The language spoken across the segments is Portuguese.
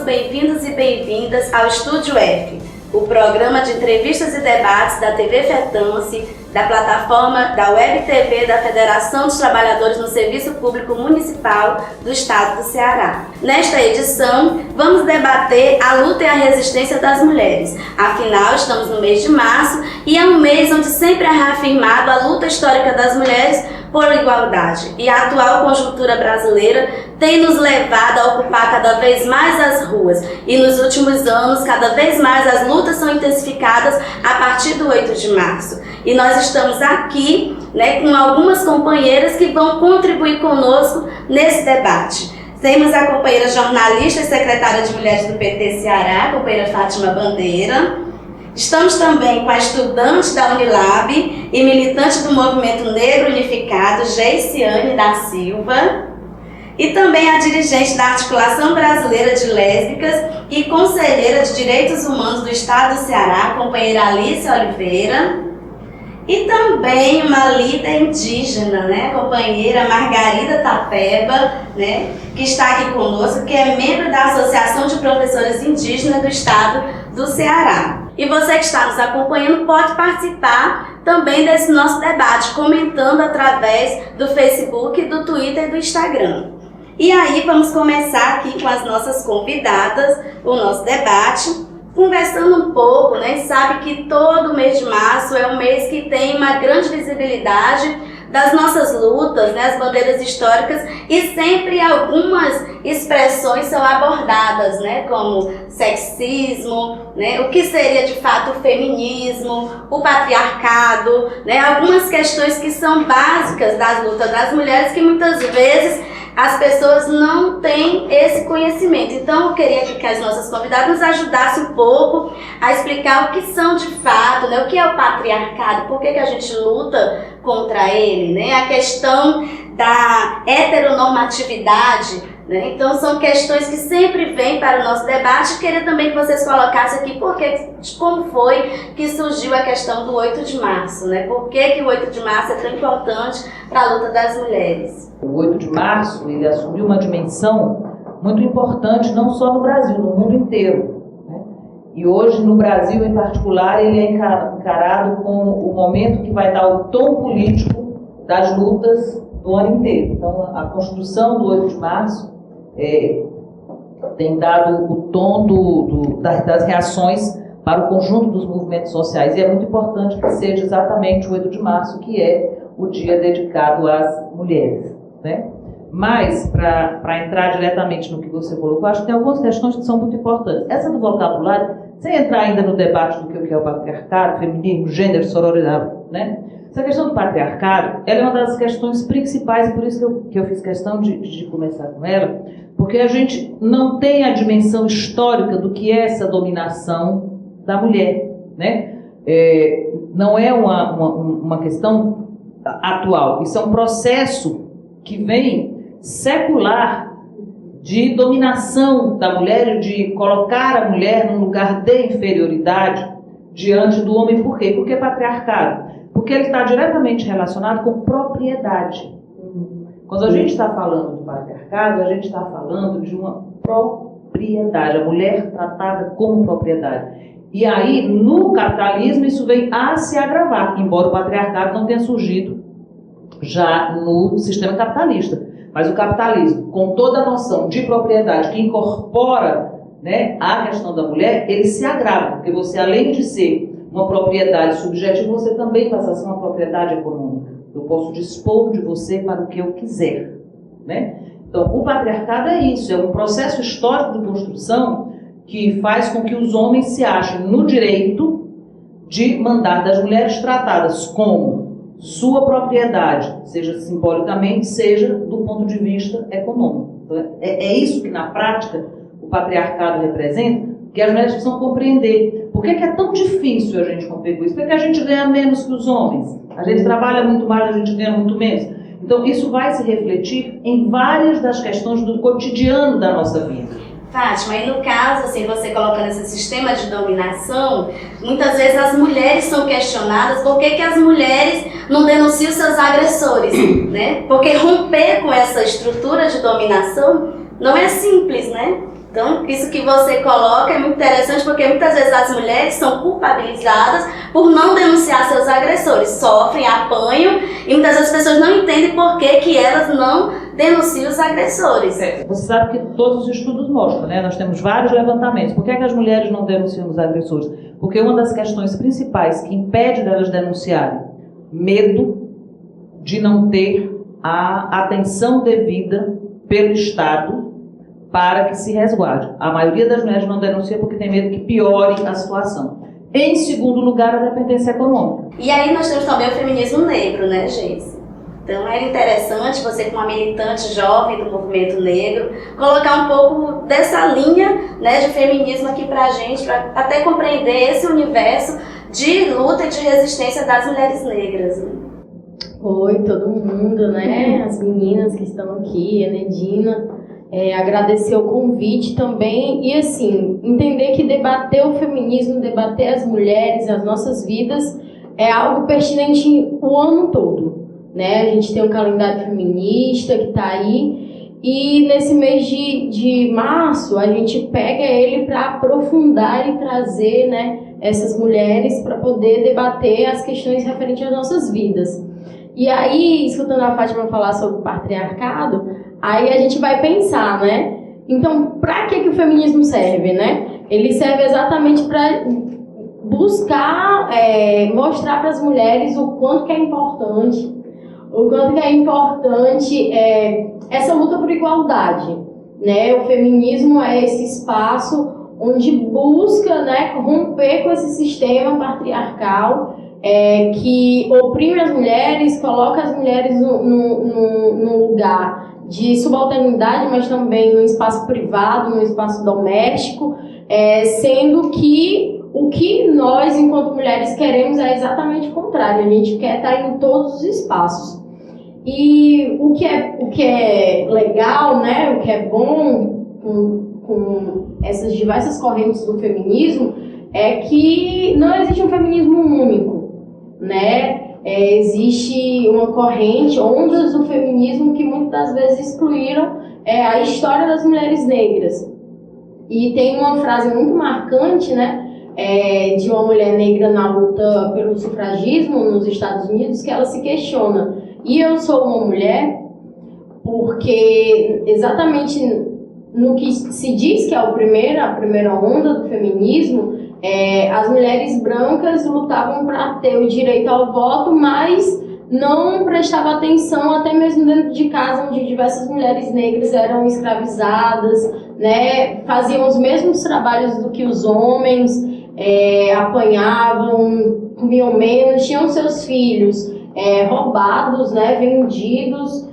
todos bem-vindos e bem-vindas ao Estúdio F, o programa de entrevistas e debates da TV FETANCE, da plataforma da Web TV da Federação dos Trabalhadores no Serviço Público Municipal do Estado do Ceará. Nesta edição, vamos debater a luta e a resistência das mulheres. Afinal, estamos no mês de março e é um mês onde sempre é reafirmado a luta histórica das mulheres por igualdade. E a atual conjuntura brasileira tem nos levado a ocupar cada vez mais as ruas. E nos últimos anos, cada vez mais as lutas são intensificadas a partir do 8 de março. E nós estamos aqui, com algumas companheiras que vão contribuir conosco nesse debate. Temos a companheira jornalista e secretária de Mulheres do PT Ceará, a companheira Fátima Bandeira. Estamos também com a estudante da Unilab e militante do Movimento Negro Unificado, Geiciane da Silva. E também a dirigente da Articulação Brasileira de Lésbicas e conselheira de Direitos Humanos do Estado do Ceará, a companheira Alice Oliveira. E também uma líder indígena, a companheira Margarida Tapeba, que está aqui conosco, que é membro da Associação de Professores Indígenas do Estado do Ceará. E você que está nos acompanhando pode participar também desse nosso debate, comentando através do Facebook, do Twitter e do Instagram. E aí vamos começar aqui com as nossas convidadas, o nosso debate, conversando um pouco, sabe que todo mês de março é um mês que tem uma grande visibilidade das nossas lutas, as bandeiras históricas, e sempre algumas expressões são abordadas, como sexismo, o que seria de fato o feminismo, o patriarcado, algumas questões que são básicas das lutas das mulheres que muitas vezes as pessoas não têm esse conhecimento. Então eu queria que as nossas convidadas nos ajudassem um pouco a explicar o que são de fato, o que é o patriarcado, por que a gente luta contra ele, a questão da heteronormatividade, Então são questões que sempre vêm para o nosso debate. Queria também que vocês colocassem aqui como foi que surgiu a questão do 8 de março, Por que o 8 de março é tão importante para a luta das mulheres? O 8 de março ele assumiu uma dimensão muito importante, não só no Brasil, no mundo inteiro. E hoje, no Brasil em particular, ele é encarado como o momento que vai dar o tom político das lutas do ano inteiro. Então, a construção do 8 de março tem dado o tom das reações para o conjunto dos movimentos sociais. E é muito importante que seja exatamente o 8 de março, que é o dia dedicado às mulheres. Mas, para entrar diretamente no que você colocou, acho que tem algumas questões que são muito importantes. Essa do vocabulário, sem entrar ainda no debate do que é o patriarcado, feminismo, gênero, sororidade, Essa questão do patriarcado, ela é uma das questões principais, e por isso que eu fiz questão de começar com ela, porque a gente não tem a dimensão histórica do que é essa dominação da mulher, Não é uma questão atual, isso é um processo que vem secular de dominação da mulher, de colocar a mulher num lugar de inferioridade diante do homem. Por quê? Porque é patriarcado. Porque ele está diretamente relacionado com propriedade. Quando a gente está falando do patriarcado, a gente está falando de uma propriedade, a mulher tratada como propriedade. E aí, no capitalismo, isso vem a se agravar, embora o patriarcado não tenha surgido já no sistema capitalista. Mas o capitalismo, com toda a noção de propriedade que incorpora a questão da mulher, ele se agrava, porque você, além de ser uma propriedade subjetiva, você também passa a ser uma propriedade econômica. Eu posso dispor de você para o que eu quiser. Então, o patriarcado é isso, é um processo histórico de construção que faz com que os homens se achem no direito de mandar das mulheres tratadas como sua propriedade, seja simbolicamente, seja do ponto de vista econômico. Então, é isso que, na prática, o patriarcado representa, que as mulheres precisam compreender. Por que é tão difícil a gente romper com isso? Porque a gente ganha menos que os homens. A gente trabalha muito mais, a gente ganha muito menos. Então, isso vai se refletir em várias das questões do cotidiano da nossa vida. Fátima, e no caso, você colocando esse sistema de dominação, muitas vezes as mulheres são questionadas por que as mulheres não denunciam seus agressores, Porque romper com essa estrutura de dominação não é simples, Então, isso que você coloca é muito interessante, porque muitas vezes as mulheres são culpabilizadas por não denunciar seus agressores, sofrem, apanham, e muitas vezes as pessoas não entendem por que elas não denunciam os agressores. Você sabe que todos os estudos mostram, né? Nós temos vários levantamentos. Por que as mulheres não denunciam os agressores? Porque uma das questões principais que impede delas denunciarem, medo de não ter a atenção devida pelo Estado para que se resguarde. A maioria das mulheres não denuncia porque tem medo que piore a situação. Em segundo lugar, a dependência econômica. E aí nós temos também o feminismo negro, né, Geise? Então era interessante você, como uma militante jovem do movimento negro, colocar um pouco dessa linha, né, de feminismo aqui pra gente, para até compreender esse universo de luta e de resistência das mulheres negras. Né? Oi, todo mundo, né? As meninas que estão aqui, a Nedina. Agradecer o convite também e, assim, entender que debater o feminismo, debater as mulheres, as nossas vidas, é algo pertinente o ano todo, né? A gente tem um calendário feminista que está aí e nesse mês de março a gente pega ele para aprofundar e trazer, né, essas mulheres para poder debater as questões referentes às nossas vidas. E aí, escutando a Fátima falar sobre o patriarcado, aí a gente vai pensar, né? Então, para que o feminismo serve, né? Ele serve exatamente para buscar, mostrar para as mulheres o quanto que é importante, essa luta por igualdade, né? O feminismo é esse espaço onde busca, né, romper com esse sistema patriarcal que oprime as mulheres, coloca as mulheres num lugar de subalternidade, mas também no espaço privado, no espaço doméstico, sendo que o que nós, enquanto mulheres, queremos é exatamente o contrário. A gente quer estar em todos os espaços. E o que é legal, né, o que é bom com essas diversas correntes do feminismo é que não existe um feminismo único, né? Existe uma corrente, ondas do feminismo que muitas vezes excluíram a história das mulheres negras. E tem uma frase muito marcante, né, de uma mulher negra na luta pelo sufragismo nos Estados Unidos, que ela se questiona: e eu sou uma mulher? Porque exatamente no que se diz que é a primeira onda do feminismo, as mulheres brancas lutavam para ter o direito ao voto, mas não prestavam atenção até mesmo dentro de casa, onde diversas mulheres negras eram escravizadas, né, faziam os mesmos trabalhos do que os homens, apanhavam, comiam menos, tinham seus filhos roubados, né, vendidos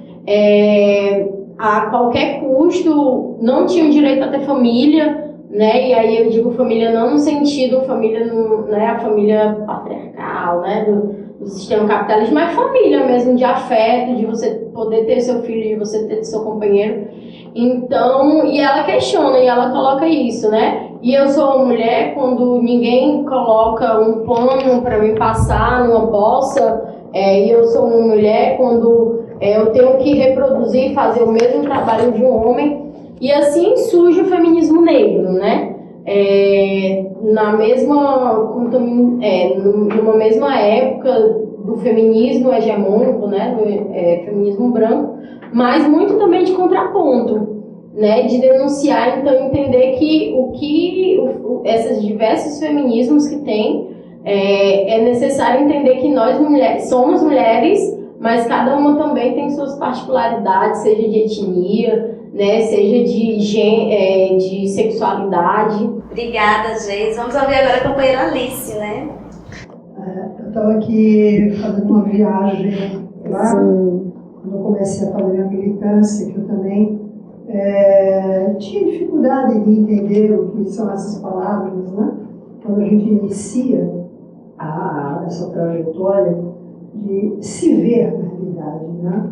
a qualquer custo, não tinham direito a ter família, né? E aí eu digo família não no sentido família, né, a família patriarcal, né, do sistema capitalista, mas família mesmo, de afeto, de você poder ter seu filho, de você ter seu companheiro. Então, e ela questiona, e ela coloca isso, né? E eu sou uma mulher quando ninguém coloca um pano para me passar numa bolsa, e eu sou uma mulher quando eu tenho que reproduzir e fazer o mesmo trabalho de um homem. E assim surge o feminismo negro, né? Numa mesma época do feminismo hegemônico, né? Do feminismo branco, mas muito também de contraponto, né? De denunciar, então entender que esses diversos feminismos que tem, é necessário entender que nós mulheres somos mulheres, mas cada uma também tem suas particularidades, seja de etnia, né, seja de sexualidade. Obrigada, Geise. Vamos ouvir agora a companheira Alice, né? Eu estava aqui fazendo uma viagem lá, quando eu comecei a fazer minha militância, que eu também tinha dificuldade de entender o que são essas palavras, né? Quando a gente inicia essa trajetória de se ver na realidade, né?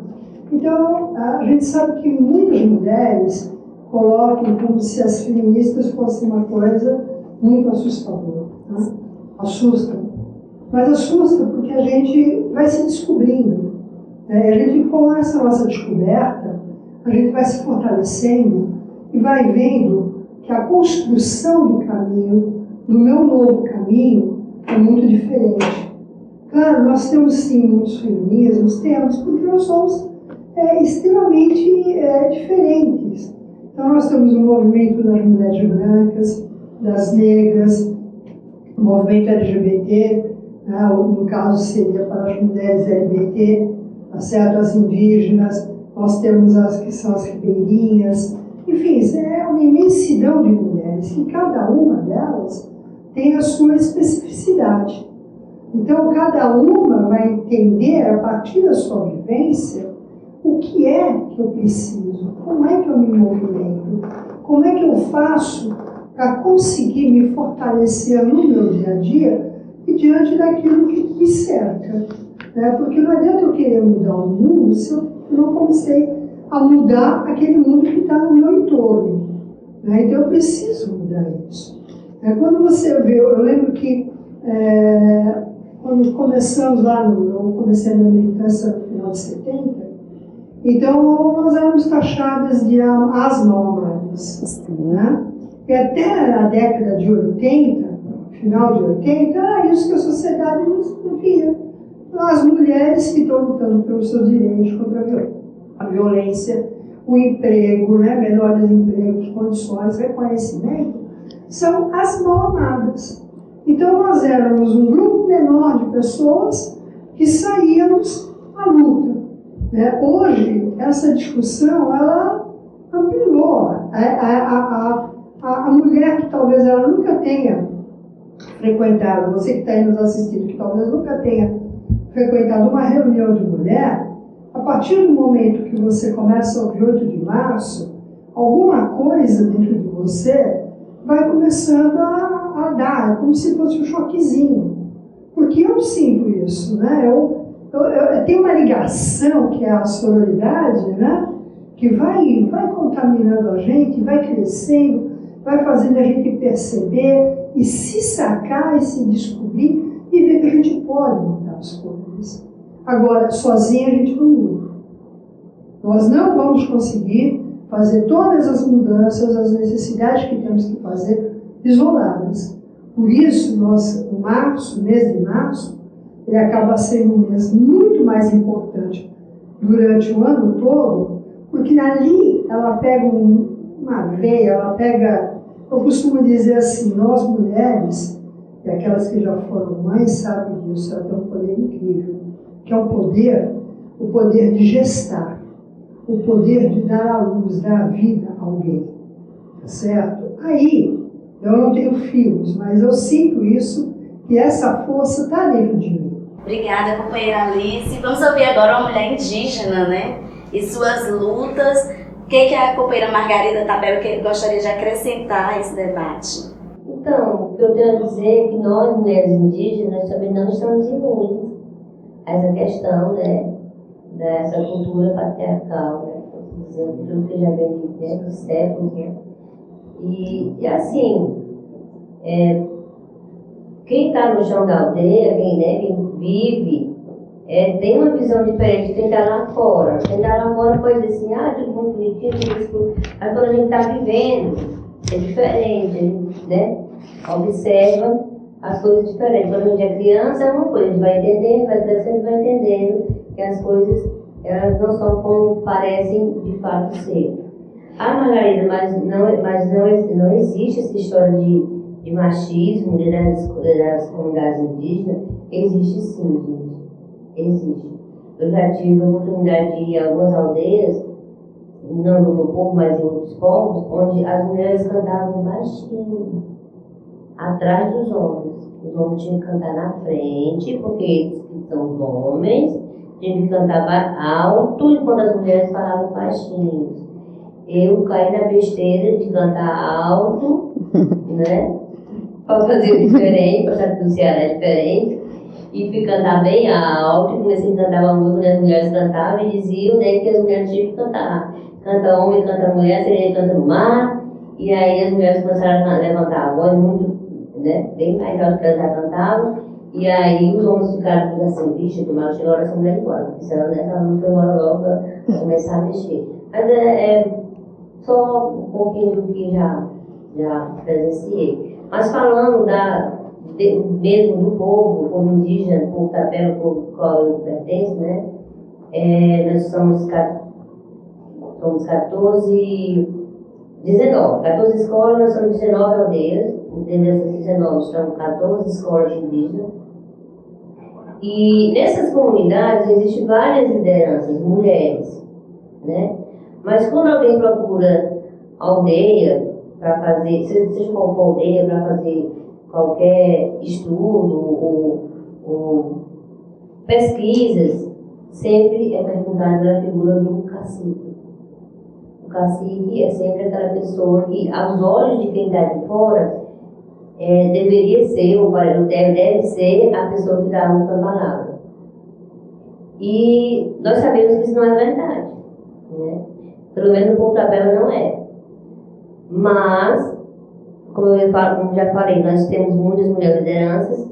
Então, a gente sabe que muitas mulheres colocam como se as feministas fossem uma coisa muito assustadora, né? Assusta. Mas assusta porque a gente vai se descobrindo, né? A gente, com essa nossa descoberta, a gente vai se fortalecendo e vai vendo que a construção do caminho, do meu novo caminho, é muito diferente. Claro, nós temos sim muitos feminismos, temos, porque nós somos extremamente diferentes. Então nós temos o movimento das mulheres brancas, das negras, o movimento LGBT, né, no caso seria para as mulheres LGBT, tá certo? As indígenas, nós temos as que são as ribeirinhas, enfim, é uma imensidão de mulheres, e cada uma delas tem a sua especificidade. Então, cada uma vai entender, a partir da sua vivência, o que é que eu preciso, como é que eu me movimento, como é que eu faço para conseguir me fortalecer no meu dia a dia e diante daquilo que me cerca. Né? Porque não adianta eu querer mudar o mundo se eu não comecei a mudar aquele mundo que está no meu entorno. Né? Então, eu preciso mudar isso. Quando você vê, eu lembro que quando começamos lá, eu comecei a minha militância no final de 70, então nós éramos taxadas de asmalmadas, né? E até a década de 80, final de 80, era isso que a sociedade nos via. As mulheres que estão lutando pelos seus direitos contra a violência, o emprego, né? Melhores empregos, condições, reconhecimento, são as mal amadas. Então nós éramos um grupo menor de pessoas que saíamos à luta. Né? Hoje, essa discussão, ela ampliou. A mulher que talvez ela nunca tenha frequentado, você que está aí nos assistindo, que talvez nunca tenha frequentado uma reunião de mulher, a partir do momento que você começa a ouvir 8 de março, alguma coisa dentro de você vai começando a dar, é como se fosse um choquezinho. Porque eu sinto isso, né? Eu tenho uma ligação, que é a sororidade, né? Que vai contaminando a gente, vai crescendo, vai fazendo a gente perceber e se sacar e se descobrir e ver que a gente pode mudar as coisas. Agora, sozinha a gente não muda. Nós não vamos conseguir fazer todas as mudanças, as necessidades que temos que fazer isoladas. Por isso, o mês de março, ele acaba sendo um mês muito mais importante durante o ano todo, porque ali ela pega uma veia, ela pega, eu costumo dizer assim, nós mulheres, e aquelas que já foram mães sabem disso, ela tem um poder incrível, que é o poder de gestar, o poder de dar à luz, dar a vida a alguém, tá certo? Aí, eu não tenho filhos, mas eu sinto isso, que essa força está dentro de mim. Obrigada, companheira Alice. Vamos ouvir agora uma mulher indígena, né? E suas lutas. O que a companheira Margarida Tabelo gostaria de acrescentar a esse debate? Então, o que eu tenho a dizer é que nós, mulheres indígenas, também não estamos imunes a essa questão, né? Dessa cultura patriarcal, né? Tudo que já vem dos séculos, né? E assim, quem está no chão da aldeia, quem vive, tem uma visão diferente de quem está lá fora. Quem está lá fora pode dizer assim, tudo muito bonitinho, tudo isso. Mas quando a gente está vivendo, é diferente, a gente, né, observa as coisas diferentes. Quando a gente é criança, é uma coisa, a gente vai entendendo, vai crescendo, vai entendendo que as coisas, elas não são como parecem de fato ser. Margarida, mas não existe essa história de machismo das comunidades indígenas. Existe sim, gente. Existe. Eu já tive a oportunidade de ir a algumas aldeias, não no meu povo, mas em outros povos, onde as mulheres cantavam baixinho, atrás dos homens. Os homens tinham que cantar na frente, porque eles que são os homens, tinham que cantar alto, enquanto as mulheres falavam baixinho. Eu caí na besteira de cantar alto, né? Para fazer diferente, para saber que o Ceará é diferente. E fui cantar bem alto, e comecei a cantar uma música onde as mulheres cantavam e diziam, né, que as mulheres tinham que cantar. Canta homem, canta mulher, sereia canta no mar. E aí as mulheres começaram a levantar a voz muito, né, bem mais alto que elas já cantavam. E aí os homens ficaram assim, vixe, tomara que chegou a hora dessa mulher embora. Porque senão, né, ela não foi embora logo para começar a mexer. Mas só um pouquinho do que já já presenciei. Mas falando mesmo do povo indígena, povo tapera, o povo ao qual eu pertenço, né? Nós somos 14 escolas, nós somos 19 aldeias. Dentro dessas 19 estão 14 escolas indígenas. E nessas comunidades existem várias lideranças, mulheres, né? Mas quando alguém procura aldeia para fazer, seja qual for aldeia, para fazer qualquer estudo ou pesquisas, sempre é perguntada pela figura do cacique. O cacique é sempre aquela pessoa que, aos olhos de quem está de fora, deveria ser, ou deve ser, a pessoa que dá a última palavra. E nós sabemos que isso não é verdade, né? Pelo menos no Povo Tapera não é. Mas, como já falei, nós temos muitas mulheres lideranças,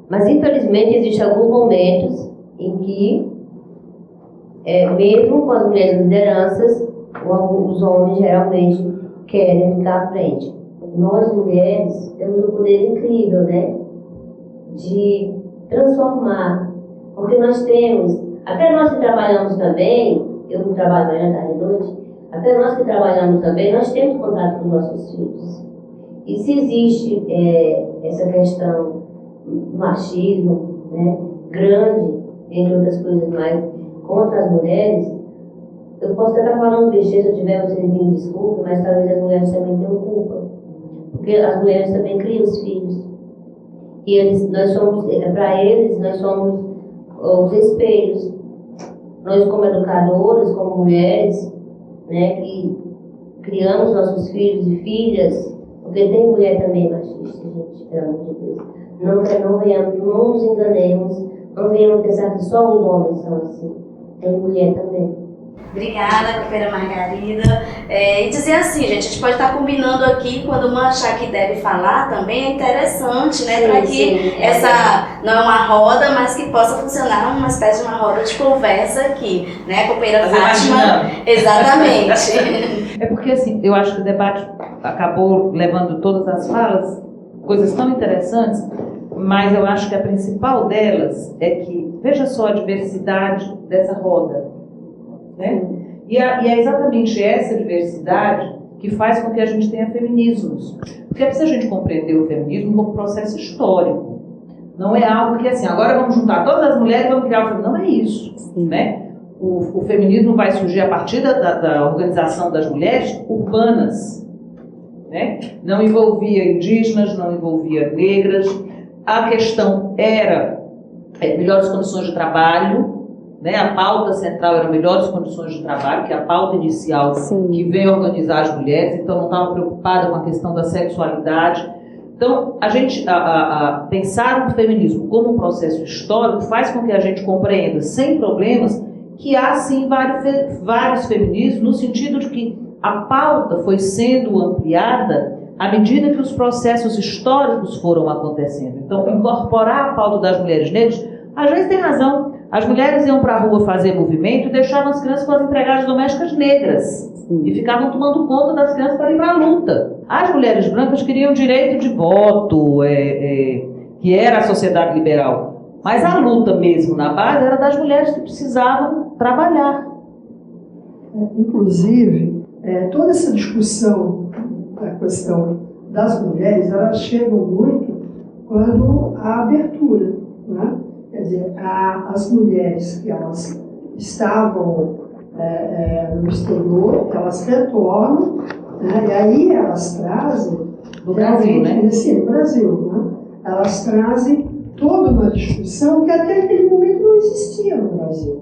mas infelizmente existem alguns momentos em que, mesmo com as mulheres lideranças, os homens geralmente querem ficar à frente. Nós mulheres temos um poder incrível, né, de transformar, porque nós temos, até nós que trabalhamos também, eu não trabalho manhã, tarde e noite, até nós que trabalhamos também, nós temos contato com nossos filhos. E se existe essa questão do machismo, né, grande, entre outras coisas mais, contra as mulheres, eu posso até estar falando besteira, se eu tiver, vocês me desculpem, mas talvez as mulheres também tenham culpa. Porque as mulheres também criam os filhos. E nós somos os espelhos. Nós, como educadoras, como mulheres, né, que criamos nossos filhos e filhas, porque tem mulher também machista, gente, pelo amor de Deus. Não nos enganemos, não venhamos pensar que só os homens são assim. Tem mulher também. Obrigada, companheira Margarida. E dizer assim, gente, a gente pode estar combinando aqui, quando uma achar que deve falar também, é interessante, né? Para que essa não é uma roda, mas que possa funcionar uma espécie de uma roda de conversa aqui, né, companheira Fátima? Exatamente. É porque, assim, eu acho que o debate acabou levando todas as falas, coisas tão interessantes, mas eu acho que a principal delas é que, veja só a diversidade dessa roda, né? E é exatamente essa diversidade que faz com que a gente tenha feminismos. Porque é preciso a gente compreender o feminismo como um processo histórico. Não é algo que, assim, agora vamos juntar todas as mulheres e vamos criar o feminismo. Não é isso, né? O feminismo vai surgir a partir da organização das mulheres urbanas, né? Não envolvia indígenas, não envolvia negras. A questão era melhores condições de trabalho, né? A pauta central era melhores condições de trabalho, que é a pauta inicial. Sim. Que veio organizar as mulheres, então não estava preocupada com a questão da sexualidade. Então, a gente pensar no feminismo como um processo histórico faz com que a gente compreenda, sem problemas, que há sim vários feminismos, no sentido de que a pauta foi sendo ampliada à medida que os processos históricos foram acontecendo. Então, incorporar a pauta das mulheres negras, às vezes tem razão. As mulheres iam para a rua fazer movimento e deixavam as crianças com as empregadas domésticas negras. E ficavam tomando conta das crianças para ir para a luta. As mulheres brancas queriam direito de voto, que era a sociedade liberal. Mas a luta mesmo na base era das mulheres que precisavam trabalhar. Inclusive, toda essa discussão da questão das mulheres, elas chegam muito quando há abertura, né? Quer dizer, as mulheres que elas estavam no exterior, elas retornam, né? E aí elas trazem, no Brasil, né? Sim, no Brasil, né? Elas trazem toda uma discussão que até aquele momento não existia no Brasil.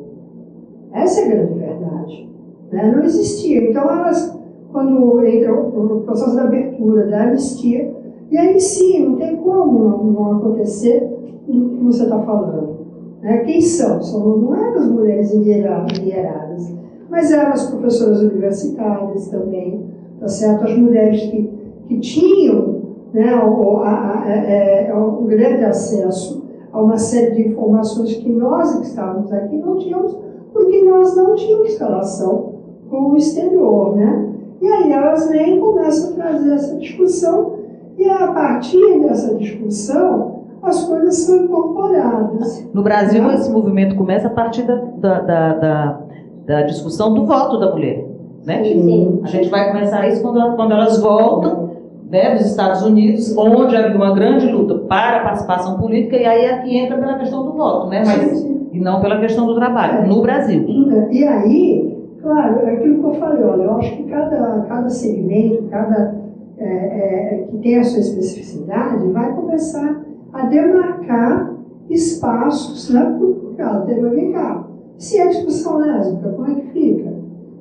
Essa é a grande verdade, né? Não existia. Então elas, quando entra o processo da abertura, da anistia, e aí sim, não tem como não acontecer o que você está falando. Quem são? Não eram as mulheres endinheiradas, mas eram as professoras universitárias também, tá certo? As mulheres que tinham, né, o grande acesso a uma série de informações que nós que estávamos aqui não tínhamos, porque nós não tínhamos relação com o exterior, né? E aí elas vêm e começam a trazer essa discussão, e a partir dessa discussão, as coisas são incorporadas. No Brasil, esse movimento começa a partir da discussão do voto da mulher. Né? Sim. A gente vai começar isso quando elas voltam, né, dos Estados Unidos, onde havia uma grande luta para a participação política, e aí aqui entra pela questão do voto, né? Mas, e não pela questão do trabalho, no Brasil. E aí, claro, é aquilo que eu falei, olha, eu acho que cada segmento, que tem a sua especificidade, vai começar a demarcar espaços, né? Porque ela tem que vem cá. Se é discussão lésbica, como é que fica?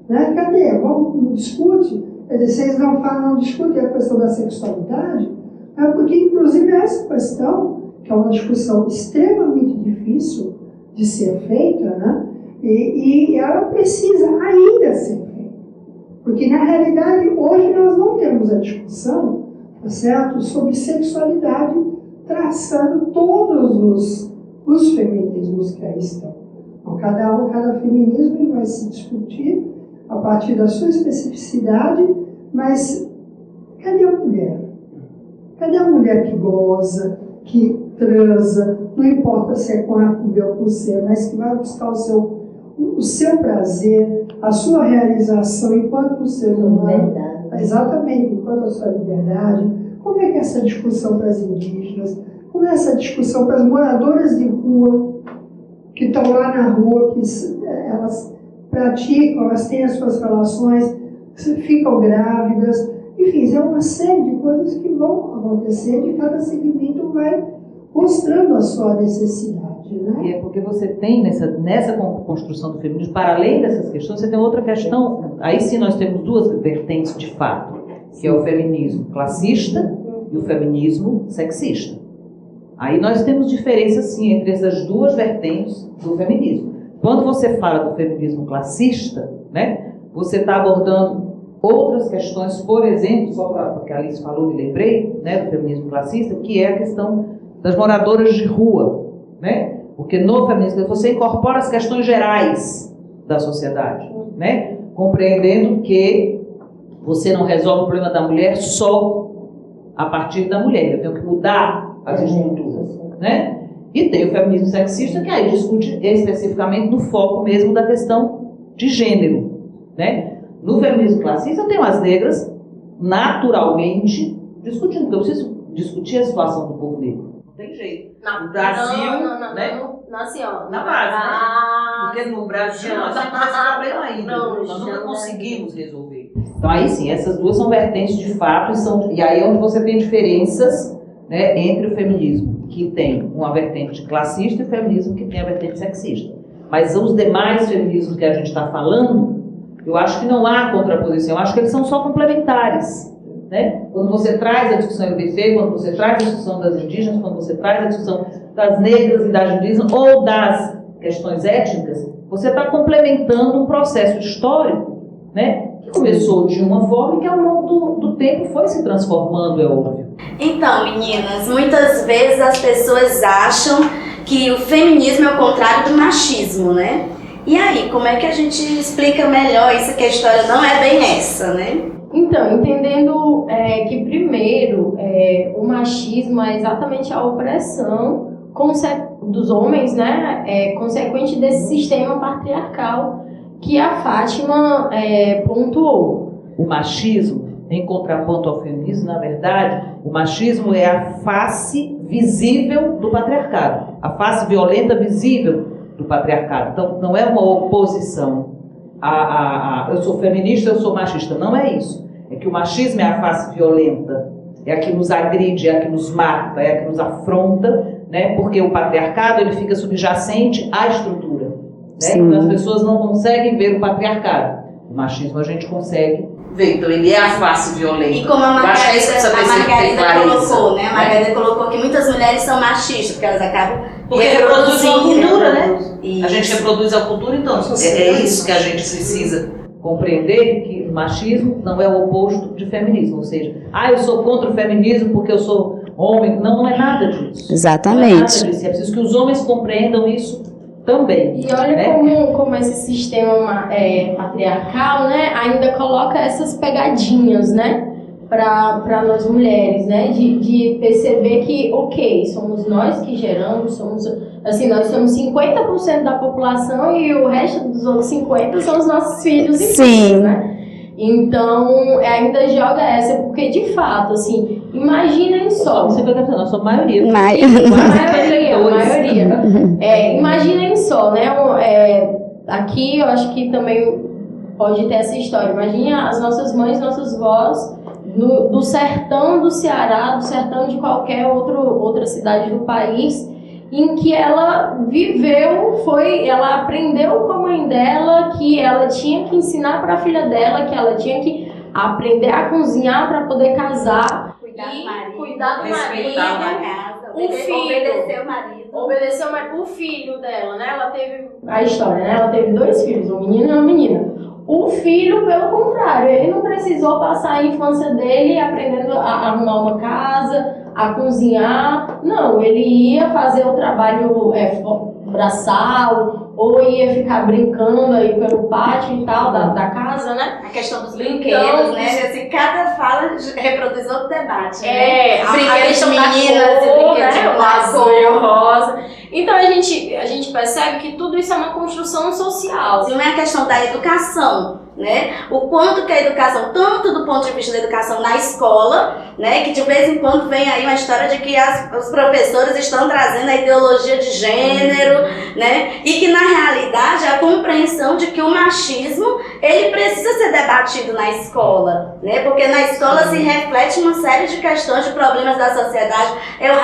Né? Cadê? Vamos discute? Quer dizer, vocês não discutem a questão da sexualidade, né? Porque, inclusive, essa questão, que é uma discussão extremamente difícil de ser feita, né? E ela precisa ainda ser feita. Porque, na realidade, hoje nós não temos a discussão, tá certo? Sobre sexualidade, traçando todos os feminismos que aí estão. Então, cada feminismo ele vai se discutir a partir da sua especificidade, mas cadê a mulher? Cadê a mulher que goza, que transa, não importa se é com A, com B ou com C, mas que vai buscar o seu prazer, a sua realização enquanto ser humano. Exatamente, enquanto a sua liberdade. Como é que é essa discussão para as indígenas? Como é essa discussão para as moradoras de rua, que estão lá na rua, que elas praticam, elas têm as suas relações, ficam grávidas, enfim, é uma série de coisas que vão acontecer e cada segmento vai mostrando a sua necessidade, né? E é porque você tem nessa construção do feminismo, para além dessas questões, você tem outra questão, aí sim nós temos duas vertentes de fato, que é o feminismo classista e o feminismo sexista. Aí nós temos diferença sim entre essas duas vertentes do feminismo. Quando você fala do feminismo classista, né, você está abordando outras questões, por exemplo, só porque a Alice falou, me lembrei, né, do feminismo classista, que é a questão das moradoras de rua, né? Porque no feminismo você incorpora as questões gerais da sociedade, né? Compreendendo que você não resolve o problema da mulher só a partir da mulher, eu tenho que mudar as estruturas, né? E tem o feminismo sexista, que aí discute especificamente no foco mesmo da questão de gênero, né? No feminismo classista eu tenho as negras naturalmente discutindo, porque eu preciso discutir a situação do povo negro. Não tem jeito. No Brasil, né? Não, assim, ó. Na base, né? Porque no Brasil nós temos esse problema ainda. Nós nunca conseguimos resolver. Então aí sim, essas duas são vertentes de fato, e aí é onde você tem diferenças, né, entre o feminismo, que tem uma vertente classista, e o feminismo que tem a vertente sexista. Mas os demais feminismos que a gente está falando, eu acho que não há contraposição, eu acho que eles são só complementares. Né? Quando você traz a discussão LGBT, quando você traz a discussão das indígenas, quando você traz a discussão das negras e das indígenas, ou das questões étnicas, você está complementando um processo histórico, né, que começou de uma forma e que ao longo do tempo foi se transformando, é óbvio. Então, meninas, muitas vezes as pessoas acham que o feminismo é o contrário do machismo, né? E aí, como é que a gente explica melhor isso, que a história não é bem essa, né? Então, entendendo que primeiro o machismo é exatamente a opressão dos homens, né, consequente desse sistema patriarcal que a Fátima pontuou. O machismo, em contraponto ao feminismo, na verdade, o machismo é a face visível do patriarcado, a face violenta visível do patriarcado. Então, não é uma oposição eu sou feminista, eu sou machista. Não é isso. É que o machismo é a face violenta, é a que nos agride, é a que nos mata, é a que nos afronta, né? Porque o patriarcado ele fica subjacente à estrutura. Né? Então as pessoas não conseguem ver o patriarcado. O machismo a gente consegue ver. Então ele é a face violenta. E como a Margarida colocou, né? A Margarida colocou que muitas mulheres são machistas, porque elas acabam reproduzem a cultura, né? Isso. A gente reproduz a cultura, então é isso que a gente precisa compreender, que o machismo não é o oposto de feminismo, ou seja, eu sou contra o feminismo porque eu sou homem. Não é nada disso. Exatamente. Não é nada disso. É preciso que os homens compreendam isso também. E olha, né? como esse sistema patriarcal, né, ainda coloca essas pegadinhas, né, para nós mulheres, né, de perceber que, ok, somos nós que geramos, nós somos 50% da população e o resto dos outros 50% são os nossos filhos e filhas, né? Então, ainda joga essa, porque de fato, assim, imaginem só. Você vai pensando, nós somos maioria. Maioria. Imaginem só, né? Aqui eu acho que também pode ter essa história. Imagine as nossas mães, nossas vós, do sertão do Ceará, do sertão de qualquer outra cidade do país, em que ela viveu, ela aprendeu com a mãe dela que ela tinha que ensinar para a filha dela, que ela tinha que aprender a cozinhar para poder casar, cuidar do marido, obedecer o marido, o filho dela, né? Ela teve a história, né? Ela teve 2 filhos, um menino e uma menina. O filho, pelo contrário, ele não precisou passar a infância dele aprendendo a arrumar uma casa, a cozinhar. Não, ele ia fazer o trabalho braçal, ou ia ficar brincando aí pelo pátio e tal da casa, né? A questão dos brinquedos, né? Assim, cada fala reproduz outro debate, né? A Brinquedos questão meninas, da cor, brinquedos né? de Azul e rosa. Então a gente percebe que tudo isso é uma construção social. Não é a questão da educação, né? O quanto que a educação, tanto do ponto de vista da educação na escola, né? Que de vez em quando vem aí uma história de que os professores estão trazendo a ideologia de gênero, né? E que na realidade é a compreensão de que o machismo, ele precisa ser debatido na escola, né? Porque na escola se reflete uma série de questões, de problemas da sociedade, o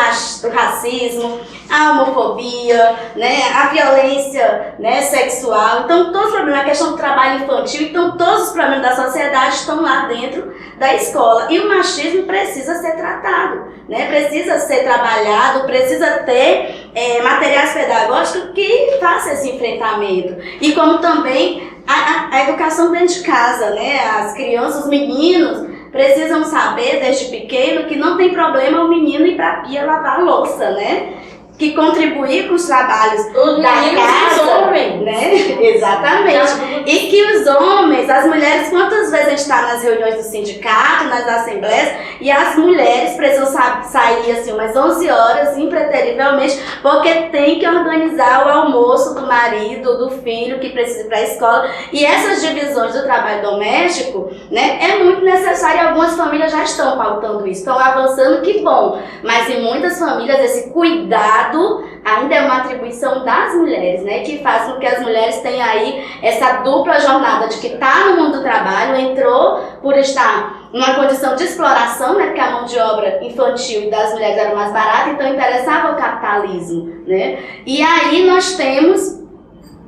racismo, a homofobia, né? A violência, né? Sexual. Então todos os problemas, a questão do trabalho infantil, então todos os problemas da sociedade estão lá dentro da escola. E o machismo precisa ser tratado, né? Precisa ser trabalhado, precisa ter materiais pedagógicos que façam esse enfrentamento. E como também a educação dentro de casa, né? As crianças, os meninos precisam saber desde pequeno que não tem problema o menino ir para a pia lavar a louça, né? Que contribuir com os trabalhos da casa, né? Exatamente. E que os homens, as mulheres, quantas vezes a gente está nas reuniões do sindicato, nas assembleias, e as mulheres precisam sair assim umas 11 horas, impreterivelmente, porque tem que organizar o almoço do marido, do filho que precisa ir para a escola. E essas divisões do trabalho doméstico, né, é muito necessário. Algumas famílias já estão pautando isso, estão avançando, que bom. Mas em muitas famílias esse cuidado ainda é uma atribuição das mulheres, né? Que faz com que as mulheres tenham aí essa dupla jornada de que está no mundo do trabalho, entrou por estar numa condição de exploração, né? Porque a mão de obra infantil e das mulheres era mais barata, então interessava o capitalismo, né? E aí nós temos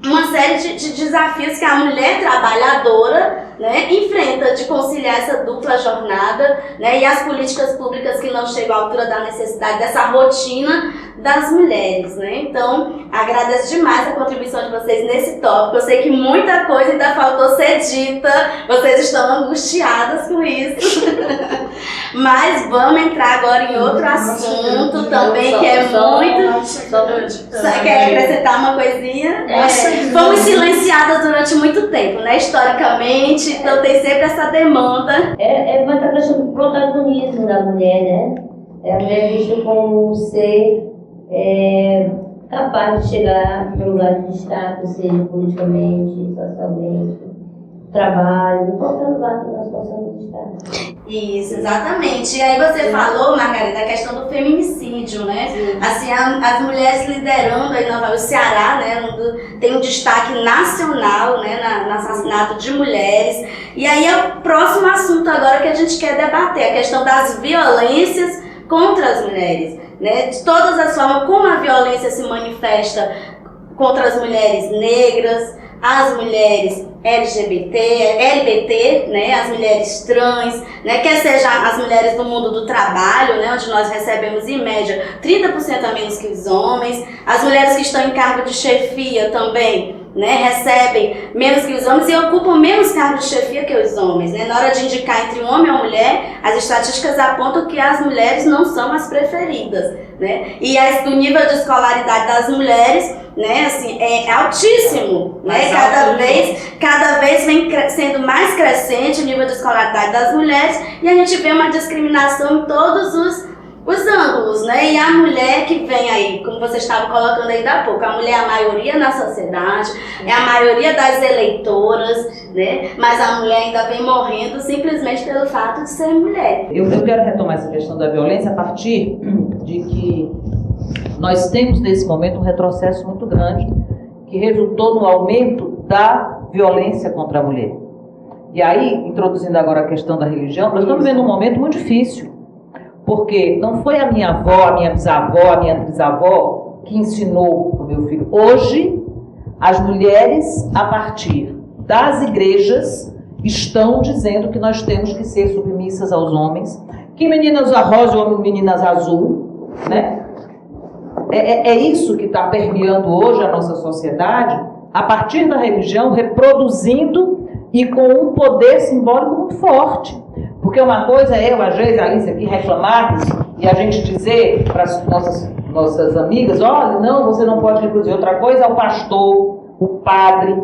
uma série de desafios que a mulher trabalhadora, né, enfrenta, de conciliar essa dupla jornada, né, e as políticas públicas que não chegam à altura da necessidade dessa rotina das mulheres, né? Então, agradeço demais a contribuição de vocês nesse tópico. Eu sei que muita coisa ainda faltou ser dita, vocês estão angustiadas com isso. Mas vamos entrar agora em outro assunto também, que é muito... Quer acrescentar uma coisinha? Fomos silenciadas durante muito tempo, né? Historicamente, então tem sempre essa demanda. Mas a questão do protagonismo da mulher, né? A mulher é vista como um ser capaz de chegar no lugar de destaque, seja politicamente, socialmente, trabalho, em qualquer lugar que nós possamos estar. Isso, exatamente. E aí você falou, Margarida, a questão do feminicídio, né? Sim. Assim, as mulheres liderando aí o Ceará, né? Tem um destaque nacional, né? No assassinato de mulheres. E aí é o próximo assunto agora que a gente quer debater, a questão das violências contra as mulheres, né? De todas as formas, como a violência se manifesta contra as mulheres negras, as mulheres LGBT, né, as mulheres trans, né, quer seja as mulheres do mundo do trabalho, né, onde nós recebemos em média 30% a menos que os homens, as mulheres que estão em cargo de chefia também, né, recebem menos que os homens e ocupam menos cargos de chefia que os homens, né? Na hora de indicar entre um homem e uma mulher, as estatísticas apontam que as mulheres não são as preferidas, né? E o nível de escolaridade das mulheres, né, assim, é altíssimo, né? Cada vez vem sendo mais crescente o nível de escolaridade das mulheres e a gente vê uma discriminação em todos os ângulos, né? E a mulher que vem aí, como você estava colocando aí da pouco, a mulher é a maioria na sociedade, é a maioria das eleitoras, né? Mas a mulher ainda vem morrendo simplesmente pelo fato de ser mulher. Eu quero retomar essa questão da violência a partir de que nós temos nesse momento um retrocesso muito grande que resultou no aumento da violência contra a mulher. E aí, introduzindo agora a questão da religião, nós estamos vivendo um momento muito difícil. Porque não foi a minha avó, a minha bisavó, a minha trisavó que ensinou para o meu filho. Hoje, as mulheres, a partir das igrejas, estão dizendo que nós temos que ser submissas aos homens, que meninas rosa e meninas azul, né? É isso que está permeando hoje a nossa sociedade, a partir da religião, reproduzindo e com um poder simbólico muito forte. Porque uma coisa é eu, a Geise, a Alice aqui reclamarmos e a gente dizer para as nossas amigas, olha, não, você não pode reproduzir. Outra coisa é o pastor, o padre,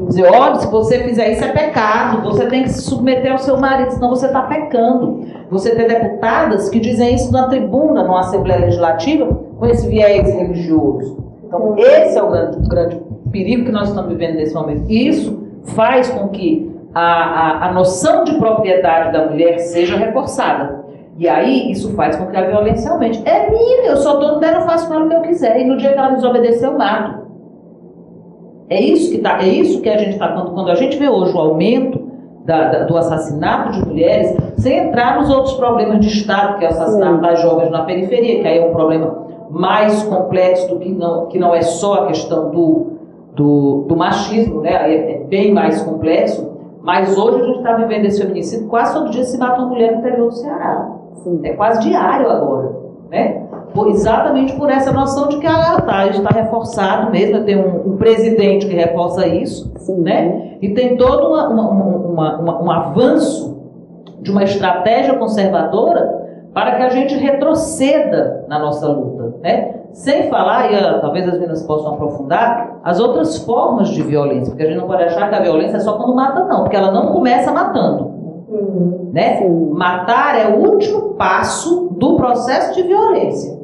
dizer, olha, se você fizer isso é pecado, você tem que se submeter ao seu marido, senão você está pecando. Você tem deputadas que dizem isso na tribuna, numa Assembleia Legislativa, com esse viés religioso. Então, esse é o grande perigo que nós estamos vivendo nesse momento. E isso faz com que a noção de propriedade da mulher seja reforçada. E aí, isso faz com que a violência aumente. É minha, eu sou dono dela, eu faço com ela o que eu quiser. E no dia que ela desobedecer, eu mato. É isso que a gente está... Quando a gente vê hoje o aumento do assassinato de mulheres, sem entrar nos outros problemas de Estado, que é o assassinato das jovens na periferia, que aí é um problema mais complexo do que não é só a questão do machismo, né? É bem mais complexo. Mas hoje a gente está vivendo esse feminicídio, quase todo dia se mata uma mulher no interior do Ceará. Sim. É quase diário agora, né? Exatamente por essa noção de que a gente está reforçado mesmo, tem um presidente que reforça isso, sim, né? E tem todo um avanço de uma estratégia conservadora para que a gente retroceda na nossa luta, né? Sem falar, e talvez as meninas possam aprofundar, as outras formas de violência, porque a gente não pode achar que a violência é só quando mata, não, porque ela não começa matando. Né? Matar é o último passo do processo de violência,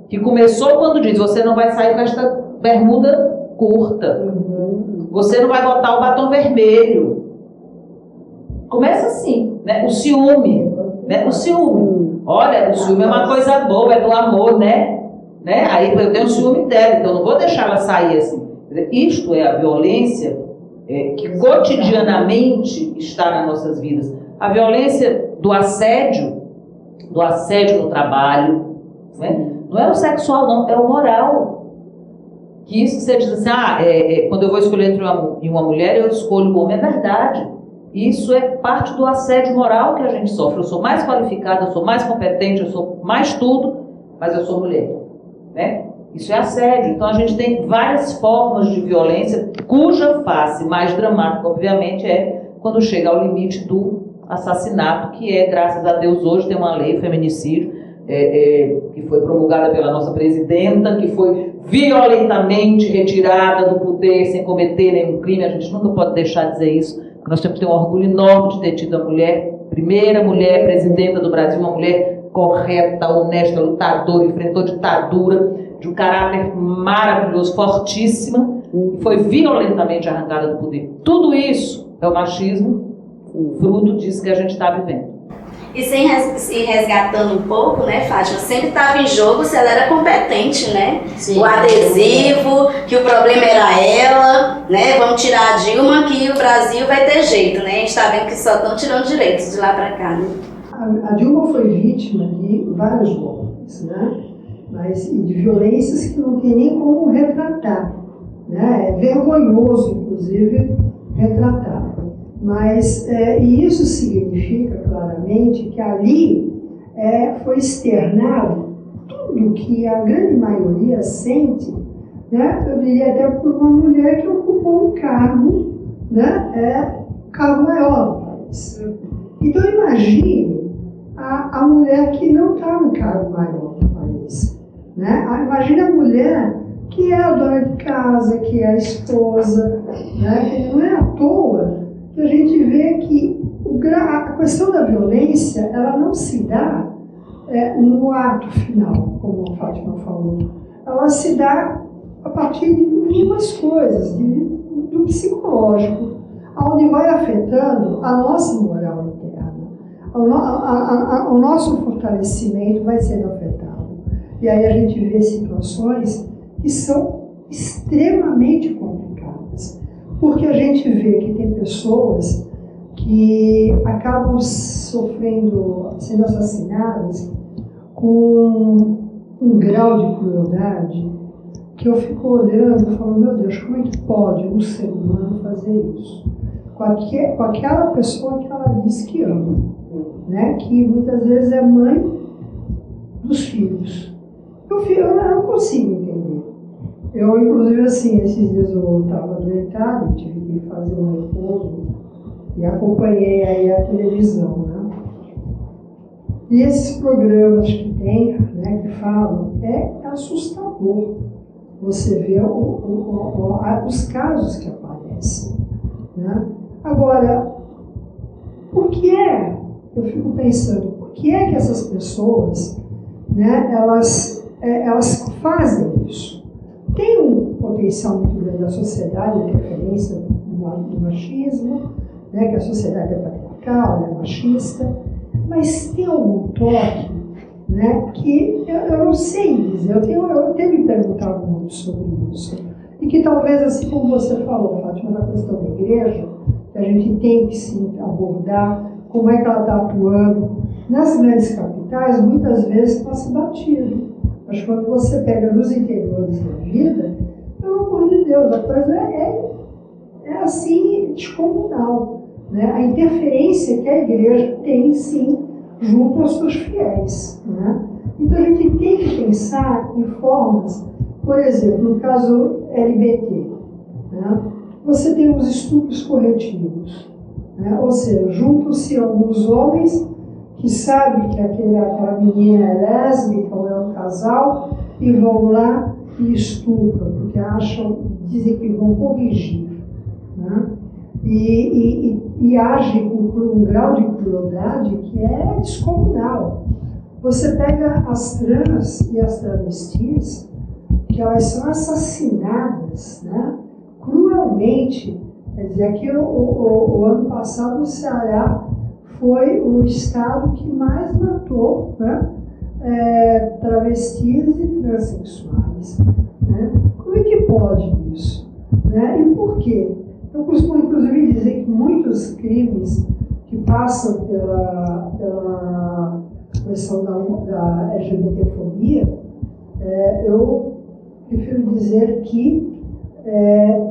que começou quando diz, você não vai sair com esta bermuda curta, você não vai botar o batom vermelho. Começa assim, né? O ciúme, né? O ciúme. Olha, o ciúme é uma coisa boa, é do amor, né? Aí eu tenho ciúme dela, então eu não vou deixar ela sair assim. Isto é a violência que cotidianamente está nas nossas vidas. A violência do assédio no trabalho, né? Não é o sexual, não, é o moral. Que isso que você diz assim, quando eu vou escolher entre uma mulher, eu escolho o homem, é verdade. Isso é parte do assédio moral que a gente sofre. Eu sou mais qualificada, eu sou mais competente, eu sou mais tudo, mas eu sou mulher, né? Isso é assédio. Então a gente tem várias formas de violência, cuja face mais dramática, obviamente, é quando chega ao limite do assassinato, que é, graças a Deus, hoje tem uma lei, feminicídio, que foi promulgada pela nossa presidenta, que foi violentamente retirada do poder sem cometer nenhum crime. A gente nunca pode deixar de dizer isso. Nós temos que ter um orgulho enorme de ter tido a mulher, primeira mulher presidenta do Brasil, uma mulher correta, honesta, lutadora, enfrentou ditadura, de um caráter maravilhoso, fortíssima, e foi violentamente arrancada do poder. Tudo isso é o machismo, fruto disso que a gente está vivendo. E se resgatando um pouco, né, Fátima, sempre estava em jogo se ela era competente, né? Sim. O adesivo, que o problema era ela, né? Vamos tirar a Dilma que o Brasil vai ter jeito, né? A gente está vendo que só estão tirando direitos de lá para cá, né? A Dilma foi vítima de vários golpes, né? Mas de violências que não tem nem como retratar, né? É vergonhoso, inclusive, retratar. Mas e isso significa claramente que ali foi externado tudo que a grande maioria sente né? Eu diria até por uma mulher que ocupou um cargo, né? Um cargo maior no país. Então imagine a mulher que não está no cargo maior do país, né? Imagine a mulher que é a dona de casa, que é a esposa, né? Não é à toa que a gente vê que a questão da violência, ela não se dá no ato final, como a Fátima falou. Ela se dá a partir de muitas coisas, do psicológico, onde vai afetando a nossa moral interna, o nosso fortalecimento vai sendo afetado. E aí a gente vê situações que são extremamente complicadas, porque a gente vê que tem pessoas que acabam sendo assassinadas com um grau de crueldade que eu fico olhando e falo, meu Deus, como é que pode um ser humano fazer isso? Com aquela pessoa que ela diz que ama, né? Que muitas vezes é mãe dos filhos. Eu não consigo entender. Eu, inclusive, assim, esses dias eu estava doentada e tive que fazer um repouso e acompanhei aí a televisão, né? E esses programas que tem, né, que falam, é assustador. Você vê os casos que aparecem, né? Agora, eu fico pensando, por que é que essas pessoas, né, elas fazem isso? Tem um potencial muito grande da sociedade, a interferência do machismo, né, que a sociedade é patriarcal, é machista, mas tem algum toque, né, que eu não sei dizer, eu tenho me perguntado muito sobre isso, e que talvez, assim como você falou, Fátima, na questão da igreja, que a gente tem que sim abordar como é que ela está atuando. Nas grandes capitais, muitas vezes passa batido, mas quando você pega nos interiores da vida, pelo amor de Deus, a coisa é assim, descomunal, né? A interferência que a igreja tem, sim, junto aos seus fiéis, né? Então a gente tem que pensar em formas, por exemplo, no caso LGBT, né? Você tem os estupros corretivos, né? Ou seja, juntam-se alguns homens que sabem que aquela menina é lésbica ou é um casal e vão lá e estupram, porque dizem que vão corrigir, né? E agem com um grau de crueldade que é descomunal. Você pega as trans e as travestis, que elas são assassinadas, né, cruelmente. Quer dizer, aqui o ano passado o Ceará foi o estado que mais matou, né, travestis e transexuais. Né? Como é que pode isso? Né? E por quê? Eu costumo, inclusive, dizer que muitos crimes que passam pela questão da LGBTfobia, eu prefiro dizer que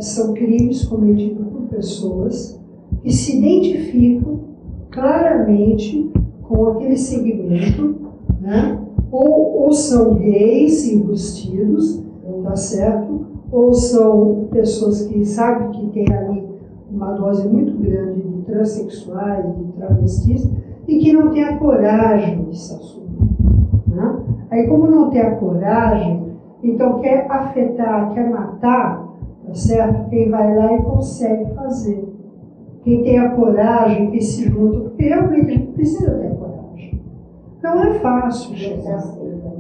são crimes cometidos por pessoas que se identificam claramente com aquele segmento, né? Ou são gays enrustidos, tá certo? Ou são pessoas que sabem que tem ali uma dose muito grande de transexuais, de travestis, e que não tem a coragem de se assumir, né? Aí, como não tem a coragem, então quer afetar, quer matar, tá certo? Quem vai lá e consegue fazer. Quem tem a coragem, quem se junta, porque realmente a gente precisa ter coragem. Não é fácil chegar,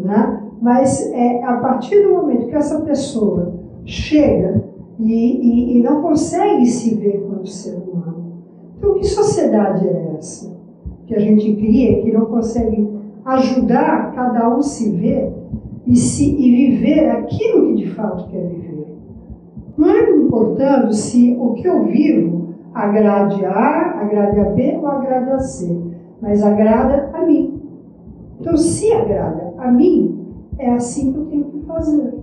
né? Mas a partir do momento que essa pessoa chega e não consegue se ver como ser humano. Então, que sociedade é essa que a gente cria, que não consegue ajudar cada um se ver e viver aquilo que de fato quer viver? Não é importando se o que eu vivo agrade a A, agrade a B ou agrade a C, mas agrada a mim. Então, se agrada a mim, é assim que eu tenho que fazer.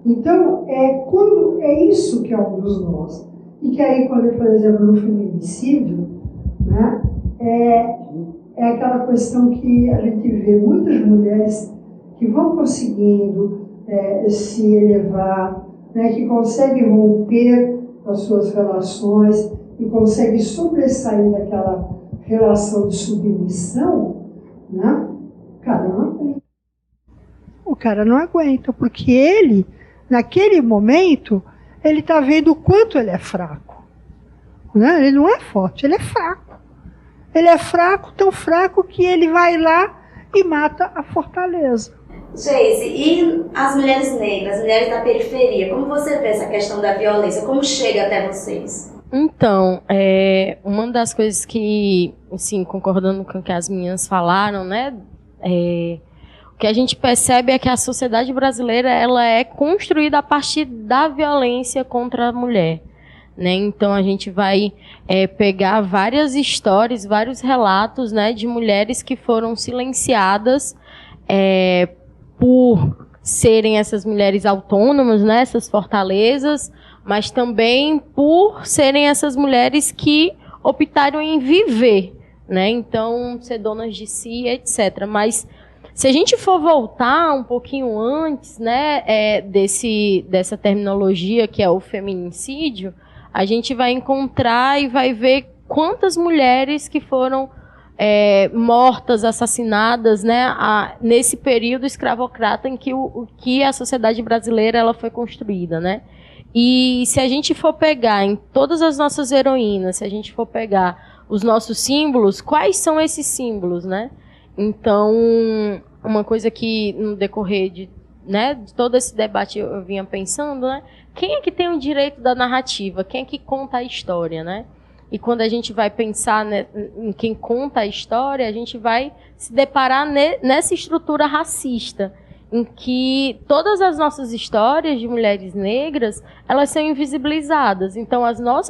Então, quando é isso que é um dos nós. E que aí, quando, por exemplo, no feminicídio, né, é aquela questão que a gente vê muitas mulheres que vão conseguindo se elevar, né, que consegue romper as suas relações e consegue sobressair daquela relação de submissão, né? O cara não aguenta. O cara não aguenta, porque ele, naquele momento, ele está vendo o quanto ele é fraco. Né? Ele não é forte, ele é fraco. Ele é fraco, tão fraco que ele vai lá e mata a fortaleza. Geise, e as mulheres negras, as mulheres da periferia, como você vê essa questão da violência? Como chega até vocês? Então, uma das coisas que, assim, concordando com o que as meninas falaram, né, o que a gente percebe é que a sociedade brasileira ela é construída a partir da violência contra a mulher, né? Então a gente vai pegar várias histórias, vários relatos, né, de mulheres que foram silenciadas por serem essas mulheres autônomas, né, essas fortalezas, mas também por serem essas mulheres que optaram em viver, né? Então ser donas de si, etc. Mas se a gente for voltar um pouquinho antes, né, dessa terminologia que é o feminicídio, a gente vai encontrar e vai ver quantas mulheres que foram mortas, assassinadas, né, nesse período escravocrata em que a sociedade brasileira ela foi construída, né? E se a gente for pegar em todas as nossas heroínas, se a gente for pegar os nossos símbolos, quais são esses símbolos, né? Então, uma coisa que no decorrer de todo esse debate eu vinha pensando, né? Quem é que tem o direito da narrativa? Quem é que conta a história, né? E quando a gente vai pensar em quem conta a história, a gente vai se deparar nessa estrutura racista, em que todas as nossas histórias de mulheres negras, elas são invisibilizadas. Então,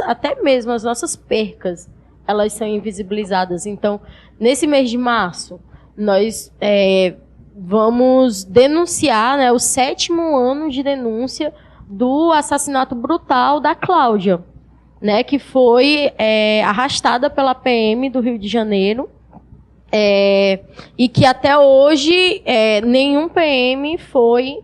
até mesmo as nossas percas, elas são invisibilizadas. Então, nesse mês de março, nós vamos denunciar, né, o 7º ano de denúncia do assassinato brutal da Cláudia, né, que foi arrastada pela PM do Rio de Janeiro, e que até hoje nenhum PM foi,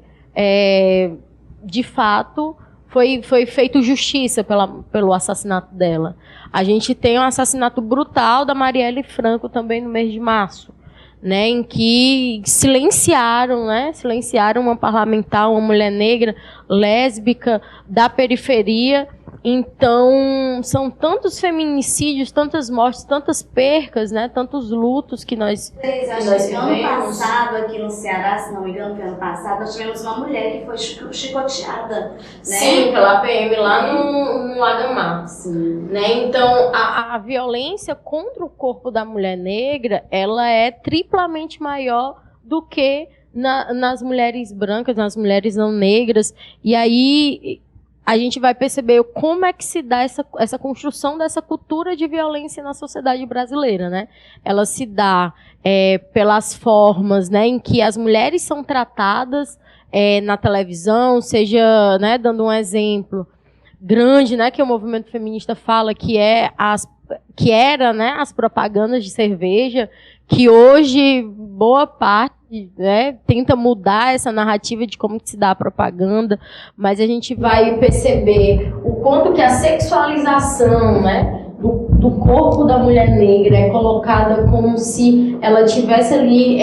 de fato, foi feito justiça pelo assassinato dela. A gente tem um assassinato brutal da Marielle Franco também no mês de março, né, em que silenciaram uma parlamentar, uma mulher negra, lésbica, da periferia. Então, são tantos feminicídios, tantas mortes, tantas percas, né, tantos lutos que nós Vocês que ano passado aqui no Ceará, se não me engano, foi ano passado, nós tivemos uma mulher que foi chicoteada, né? Sim, pela PM lá no Agamar. Né? Então, a violência contra o corpo da mulher negra, ela é triplamente maior do que nas mulheres brancas, nas mulheres não negras. E aí a gente vai perceber como é que se dá essa construção dessa cultura de violência na sociedade brasileira, né? Ela se dá pelas formas, né, em que as mulheres são tratadas na televisão, seja, né, dando um exemplo grande, né, que o movimento feminista fala, que era, né, as propagandas de cerveja, que hoje boa parte, né, tenta mudar essa narrativa de como se dá a propaganda, mas a gente vai perceber o quanto que a sexualização, né, do corpo da mulher negra é colocada como se ela tivesse ali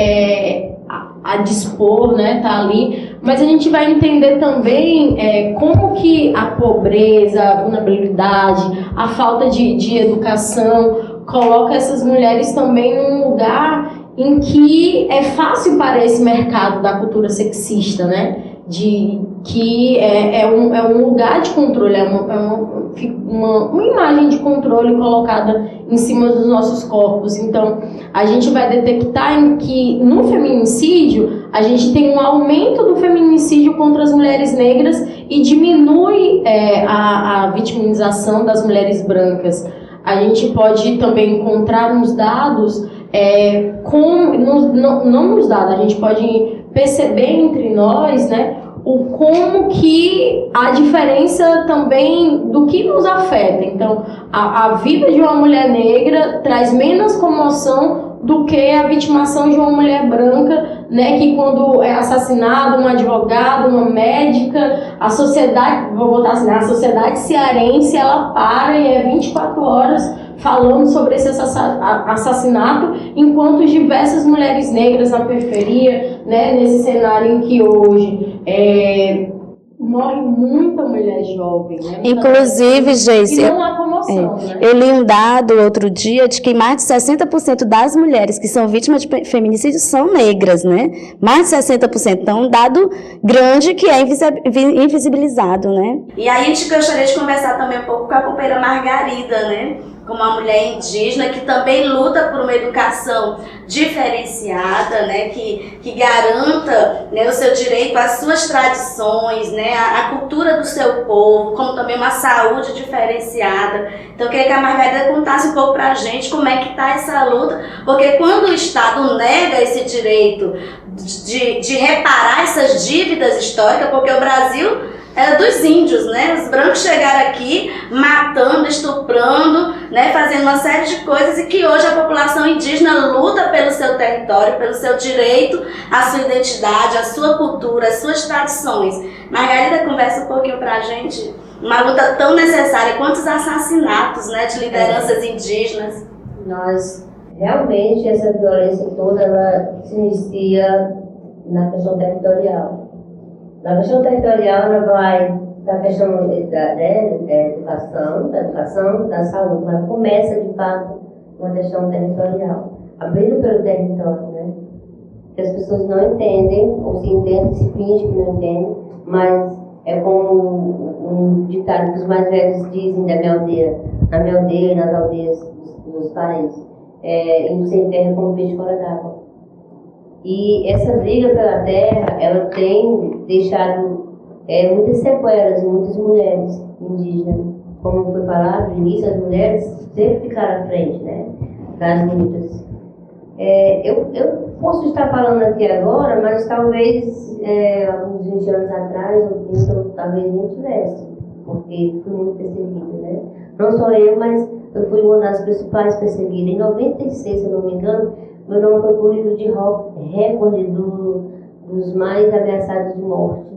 a dispor, né, tá ali, mas a gente vai entender também como que a pobreza, a vulnerabilidade, a falta de educação coloca essas mulheres também num lugar em que é fácil para esse mercado da cultura sexista, né? Que é um lugar de controle, uma imagem de controle colocada em cima dos nossos corpos. Então, a gente vai detectar em que no feminicídio a gente tem um aumento do feminicídio contra as mulheres negras e diminui a vitimização das mulheres brancas. A gente pode também encontrar nos dados, não nos dados, a gente pode perceber entre nós, né, como que a diferença também do que nos afeta. Então, a vida de uma mulher negra traz menos comoção do que a vitimação de uma mulher branca né, que quando é assassinado um advogado, uma médica, a sociedade, vou botar assim, a sociedade cearense, ela para e é 24 horas falando sobre esse assassinato, enquanto diversas mulheres negras na periferia, né, nesse cenário em que hoje morre muita mulher jovem, né? Inclusive, Geice, e não há comoção, né? eu li um dado outro dia de que mais de 60% das mulheres que são vítimas de feminicídio são negras, né? Mais de 60%. Então, um dado grande que é invisibilizado, né? E aí a gente gostaria de conversar também um pouco com a companheira Margarida, né? Como uma mulher indígena que também luta por uma educação diferenciada, né, que garanta, né, o seu direito às suas tradições, né, a cultura do seu povo, como também uma saúde diferenciada. Então eu queria que a Margarida contasse um pouco pra gente como é que está essa luta, porque quando o Estado nega esse direito de reparar essas dívidas históricas, porque o Brasil era dos índios, né? Os brancos chegaram aqui matando, estuprando, né? Fazendo uma série de coisas e que hoje a população indígena luta pelo seu território, pelo seu direito, a sua identidade, a sua cultura, as suas tradições. Margarida, conversa um pouquinho pra gente. Uma luta tão necessária, quantos assassinatos, né, de lideranças indígenas. Nós, realmente, essa violência toda, ela se inicia na questão territorial. Na questão territorial, ela vai para a questão da educação, da saúde, mas começa, de fato, uma questão territorial, abrindo pelo território, né? Que as pessoas não entendem, ou se entendem, se fingem que não entendem, mas é como um ditado que os mais velhos dizem da minha aldeia, na minha aldeia e nas aldeias dos parentes, indo sem terra como peixe fora d'água. E essa briga pela terra, ela tem deixado muitas sequelas em muitas mulheres indígenas. Como foi falado no início, as mulheres sempre ficaram à frente, né, das lutas. Eu posso estar falando aqui agora, mas talvez alguns 20 anos atrás, ou 30, eu talvez nem tivesse, porque fui muito perseguida, né? Não só eu, mas eu fui uma das principais perseguidas. Em 96, se eu não me engano, meu nome foi por livro de recorde dos mais ameaçados de morte,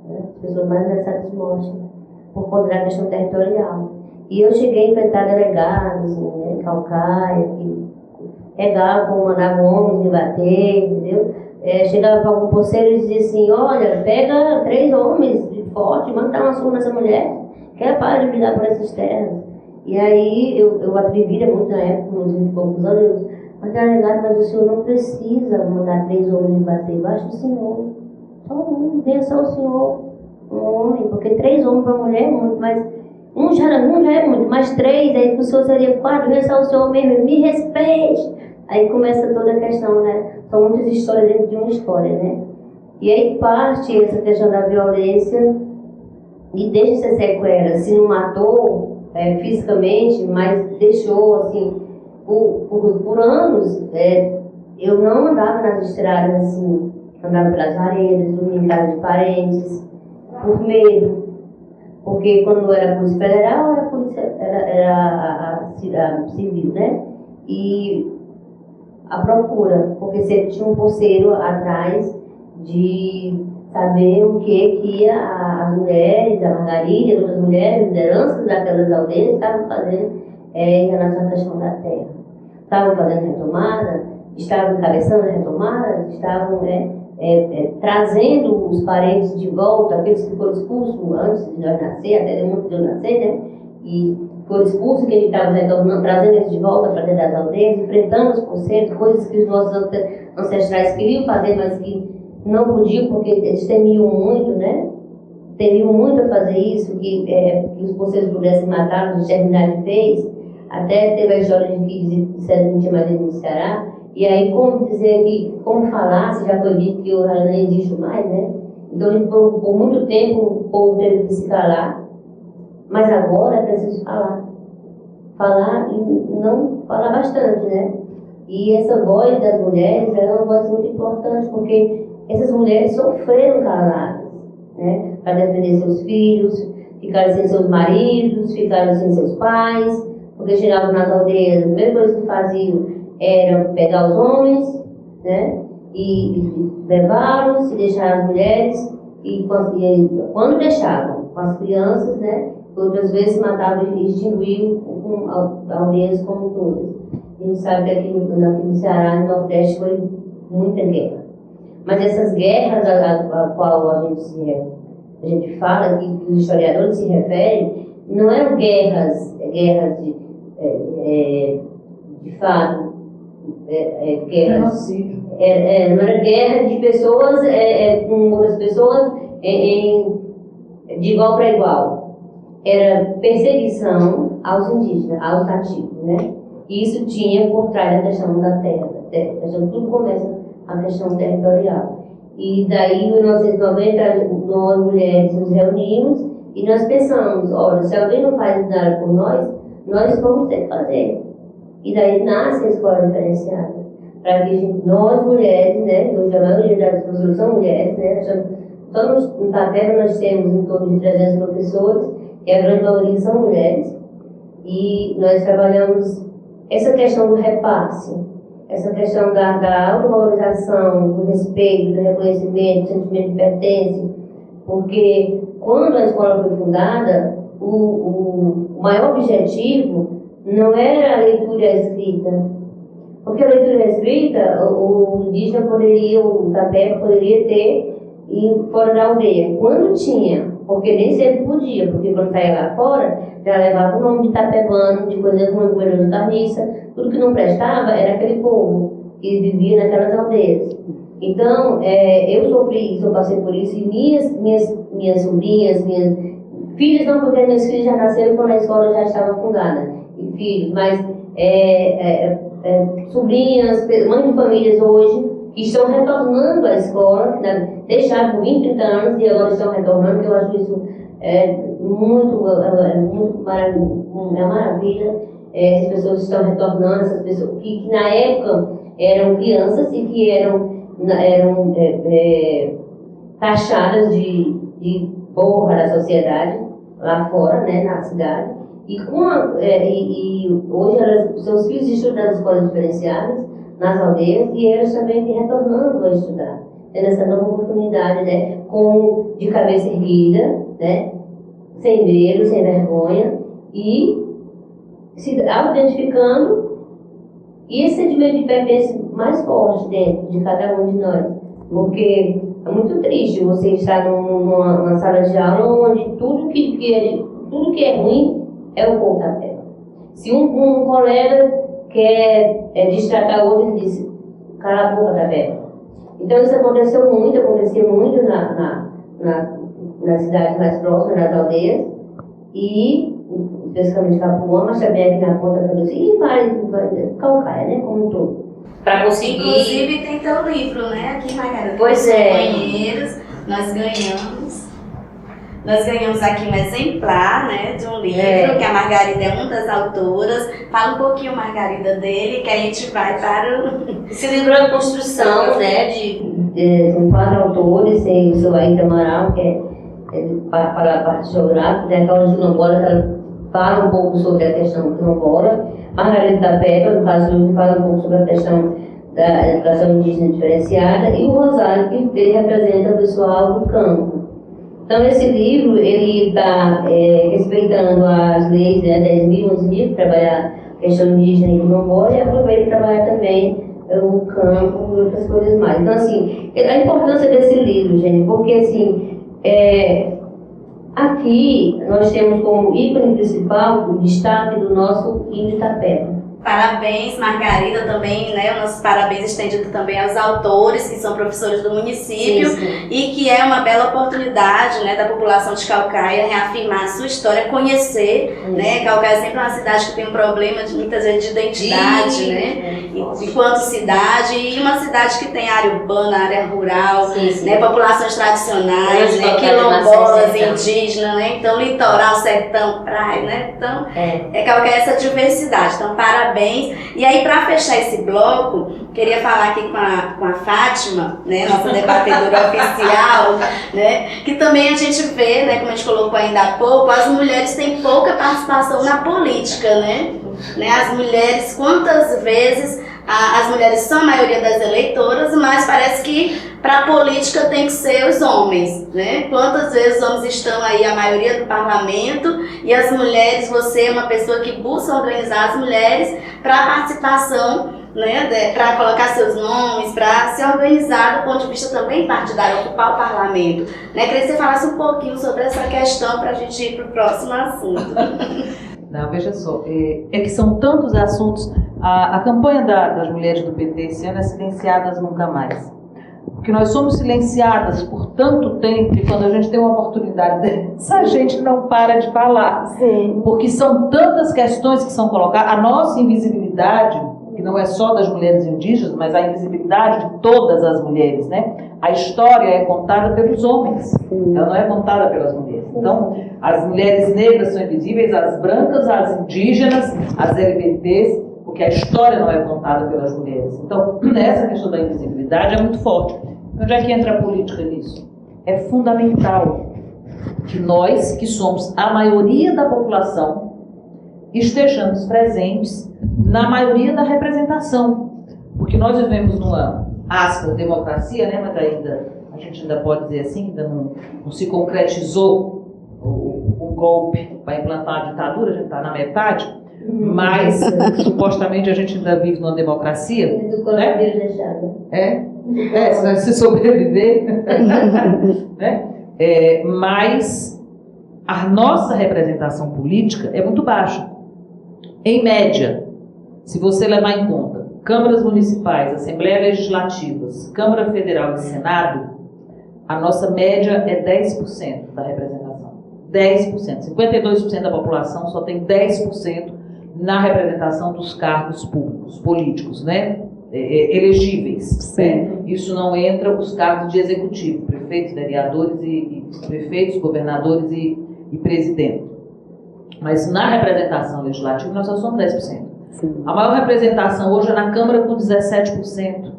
né? As pessoas mais ameaçadas de morte, por conta da questão territorial. E eu cheguei a enfrentar delegados, né, em Calcaia, que pegavam, mandavam homens me bater, entendeu? Chegava para algum poceiro e dizia assim: olha, pega 3 homens de forte, manda dar uma surra nessa mulher, que ela para de brigar por essas terras. E aí eu atrevida muito na época, uns 20 e poucos anos, mas delegado, mas o senhor não precisa mandar 3 homens me bater, basta o senhor. Só um, venha só o senhor, um homem, porque 3 homens para mulher é muito, mas um já é muito, mas 3, aí o senhor seria 4, venha só o senhor mesmo, me respeite. Aí começa toda a questão, né? São muitas histórias dentro de uma história, né? E aí parte essa questão da violência e deixa essa sequela. Se não matou fisicamente, mas deixou, assim, por anos, eu não andava nas estradas, assim, andava pelas varedas, dormia em casa de parentes, por medo. Porque quando era a Polícia Federal, era a civil, né? E a procura, porque sempre tinha um pulseiro atrás de saber o que as mulheres, a Margarida e outras mulheres, lideranças daquelas aldeias estavam fazendo em relação à questão da terra. Estavam fazendo retomada, estavam encabeçando a retomada, estavam trazendo os parentes de volta, aqueles que foram expulsos antes de nós nascer, até muito de eu nascer, né? E foram expulsos, que a gente estava trazendo eles de volta para dentro das aldeias, enfrentando os conceitos, coisas que os nossos ancestrais queriam fazer, mas que não podiam, porque eles temiam muito, né? Temiam muito a fazer isso, que os conceitos pudessem matar, o Exterminado fez. Até teve a história de que disseram que não tinha mais ele no Ceará. E aí, como falar, se já foi dito que o Rala não existe mais, né? Então, a gente, por muito tempo, o povo teve que se calar. Mas agora é preciso falar. Falar e não falar bastante, né? E essa voz das mulheres é uma voz muito importante, porque essas mulheres sofreram caladas, né? Para defender seus filhos, ficaram sem seus maridos, ficaram sem seus pais, porque chegavam nas aldeias, a primeira coisa que faziam era pegar os homens, né? e levá-los e deixar as mulheres, e quando deixavam com as crianças, né, outras vezes matavam e extinguiam aldeias como todas. A gente sabe que aqui no Ceará, no Nordeste, foi muita guerra. Mas essas guerras a qual a gente fala, que os historiadores se referem, não eram guerras de fato, guerras. Não era guerra de pessoas com outras pessoas de igual para igual. Era perseguição aos indígenas, aos nativos, né? E isso tinha por trás a questão da terra. Tudo começa a questão territorial. E daí, em 1990, nós mulheres nos reunimos e nós pensamos, olha, se alguém não faz nada por nós vamos ter que fazer. E daí nasce a escola diferenciada. Para que nós mulheres, né, hoje a maioria das professores são mulheres, né, só no Itapeva nós temos em torno de 300 professores, e a grande maioria são mulheres. E nós trabalhamos essa questão do repasse, essa questão da autovalorização, do respeito, do reconhecimento, do sentimento de pertença, porque quando a escola foi fundada, o maior objetivo não era a leitura e a escrita, porque a leitura e a escrita, o indígena poderia, o Itapeva poderia ter fora da aldeia, quando tinha, porque nem sempre podia, porque quando saía lá fora, já levava o nome de itapevano, de coisa ruim, comedor de carniça, tudo que não prestava era aquele povo que vivia naquelas aldeias. Então, eu sofri isso, eu passei por isso, e minhas sobrinhas, minhas filhas não, porque meus filhos já nasceram quando a escola já estava fundada, e filhos, mas sobrinhas, mães de famílias hoje, que estão retornando à escola, que deixaram por 20, 30 anos e agora estão retornando, que eu acho isso muito maravilha. As pessoas estão retornando, essas pessoas que na época eram crianças e que eram taxadas de porra da sociedade lá fora, né, na cidade. E hoje seus filhos estudam nas escolas diferenciadas, nas aldeias, e eles também retornando a estudar, tendo essa nova oportunidade, né, de cabeça erguida, né, sem medo, sem vergonha, e se auto-identificando, e esse sentimento de pertença mais forte dentro de cada um de nós, porque é muito triste você estar numa sala de aula onde tudo que é ruim é o pontapé. Se um colega quer destratar o outro, ele diz, cala a boca, Tapeva. Então isso acontecia muito nas cidades mais próximas, nas aldeias, e especificamente Capuã, mas também aqui na ponta também, e várias Calcaia, né, como um todo. Para conseguir... Inclusive tem teu livro, né, aqui, Margarida. Pois é. Companheiros, nós ganhamos aqui um exemplar, né, de um livro, que a Margarida é uma das autoras. Fala um pouquinho, Margarida, dele, que a gente vai para o... Esse livro é uma construção, né, com 4 autores, tem o seu Aida Amaral, que para a parte geográfica, tem a Cláudia Quilombola, que ela fala um pouco sobre a questão quilombola. Margarida Tapeva, no caso, fala um pouco sobre a questão da educação indígena diferenciada, e o Rosário, que ele representa o pessoal do campo. Então, esse livro, ele está respeitando as leis, né, 10.000, 11.000, que trabalhar a questão indígena e quilombola, e aproveita para trabalhar também o campo e outras coisas mais. Então, assim, a importância desse livro, gente, porque, assim, aqui nós temos como ícone principal o destaque do nosso índio Itapeva. Parabéns, Margarida, também, né, o nosso parabéns estendido também aos autores, que são professores do município, sim. E que é uma bela oportunidade, né, da população de Calcaia reafirmar a sua história, conhecer, né, Calcaia é sempre uma cidade que tem um problema, muitas vezes, de identidade, né, enquanto cidade, e uma cidade que tem área urbana, área rural, sim. Né, populações tradicionais, né, quilombolas, indígenas, né, então litoral, sertão, praia, né, então Calcaia essa diversidade, então parabéns. E aí, para fechar esse bloco, queria falar aqui com a Fátima, né, nossa debatedora oficial, né, que também a gente vê, né, como a gente colocou ainda há pouco, as mulheres têm pouca participação na política, né? As mulheres, quantas vezes as mulheres são a maioria das eleitoras, mas parece que para a política tem que ser os homens, né? Quantas vezes os homens estão aí, a maioria do parlamento, e as mulheres, você é uma pessoa que busca organizar as mulheres para a participação, né? Para colocar seus nomes, para se organizar do ponto de vista também partidário, ocupar o parlamento. Né? Queria que você falasse um pouquinho sobre essa questão para a gente ir para o próximo assunto. Não, veja só, é que são tantos assuntos. A campanha das mulheres do PT esse ano é Silenciadas Nunca Mais. Porque nós somos silenciadas por tanto tempo e quando a gente tem uma oportunidade dessa, a gente não para de falar. Sim. Porque são tantas questões que são colocadas. A nossa invisibilidade, que não é só das mulheres indígenas, mas a invisibilidade de todas as mulheres, né? A história é contada pelos homens, ela não é contada pelas mulheres. Então, as mulheres negras são invisíveis, as brancas, as indígenas, as LGBTs, porque a história não é contada pelas mulheres. Então, essa questão da invisibilidade é muito forte. Onde é que entra a política nisso? É fundamental que nós, que somos a maioria da população, estejamos presentes na maioria da representação. Porque nós vivemos numa aspas democracia, né? Mas a gente ainda pode dizer assim, ainda não se concretizou o golpe para implantar a ditadura, a gente está na metade, mas supostamente a gente ainda vive numa democracia. Mas o coronavírus deixado. Se sobreviver. Né? Mas a nossa representação política é muito baixa. Em média, se você levar em conta câmaras municipais, Assembleias Legislativas, Câmara Federal e Senado, a nossa média é 10% da representação. 10%. 52% da população só tem 10% na representação dos cargos públicos, políticos, né? Elegíveis. Né? Isso não entra os cargos de executivo, prefeitos, vereadores e prefeitos, governadores e presidente. Mas na representação legislativa nós só somos 10%. Sim. A maior representação hoje é na Câmara com 17%.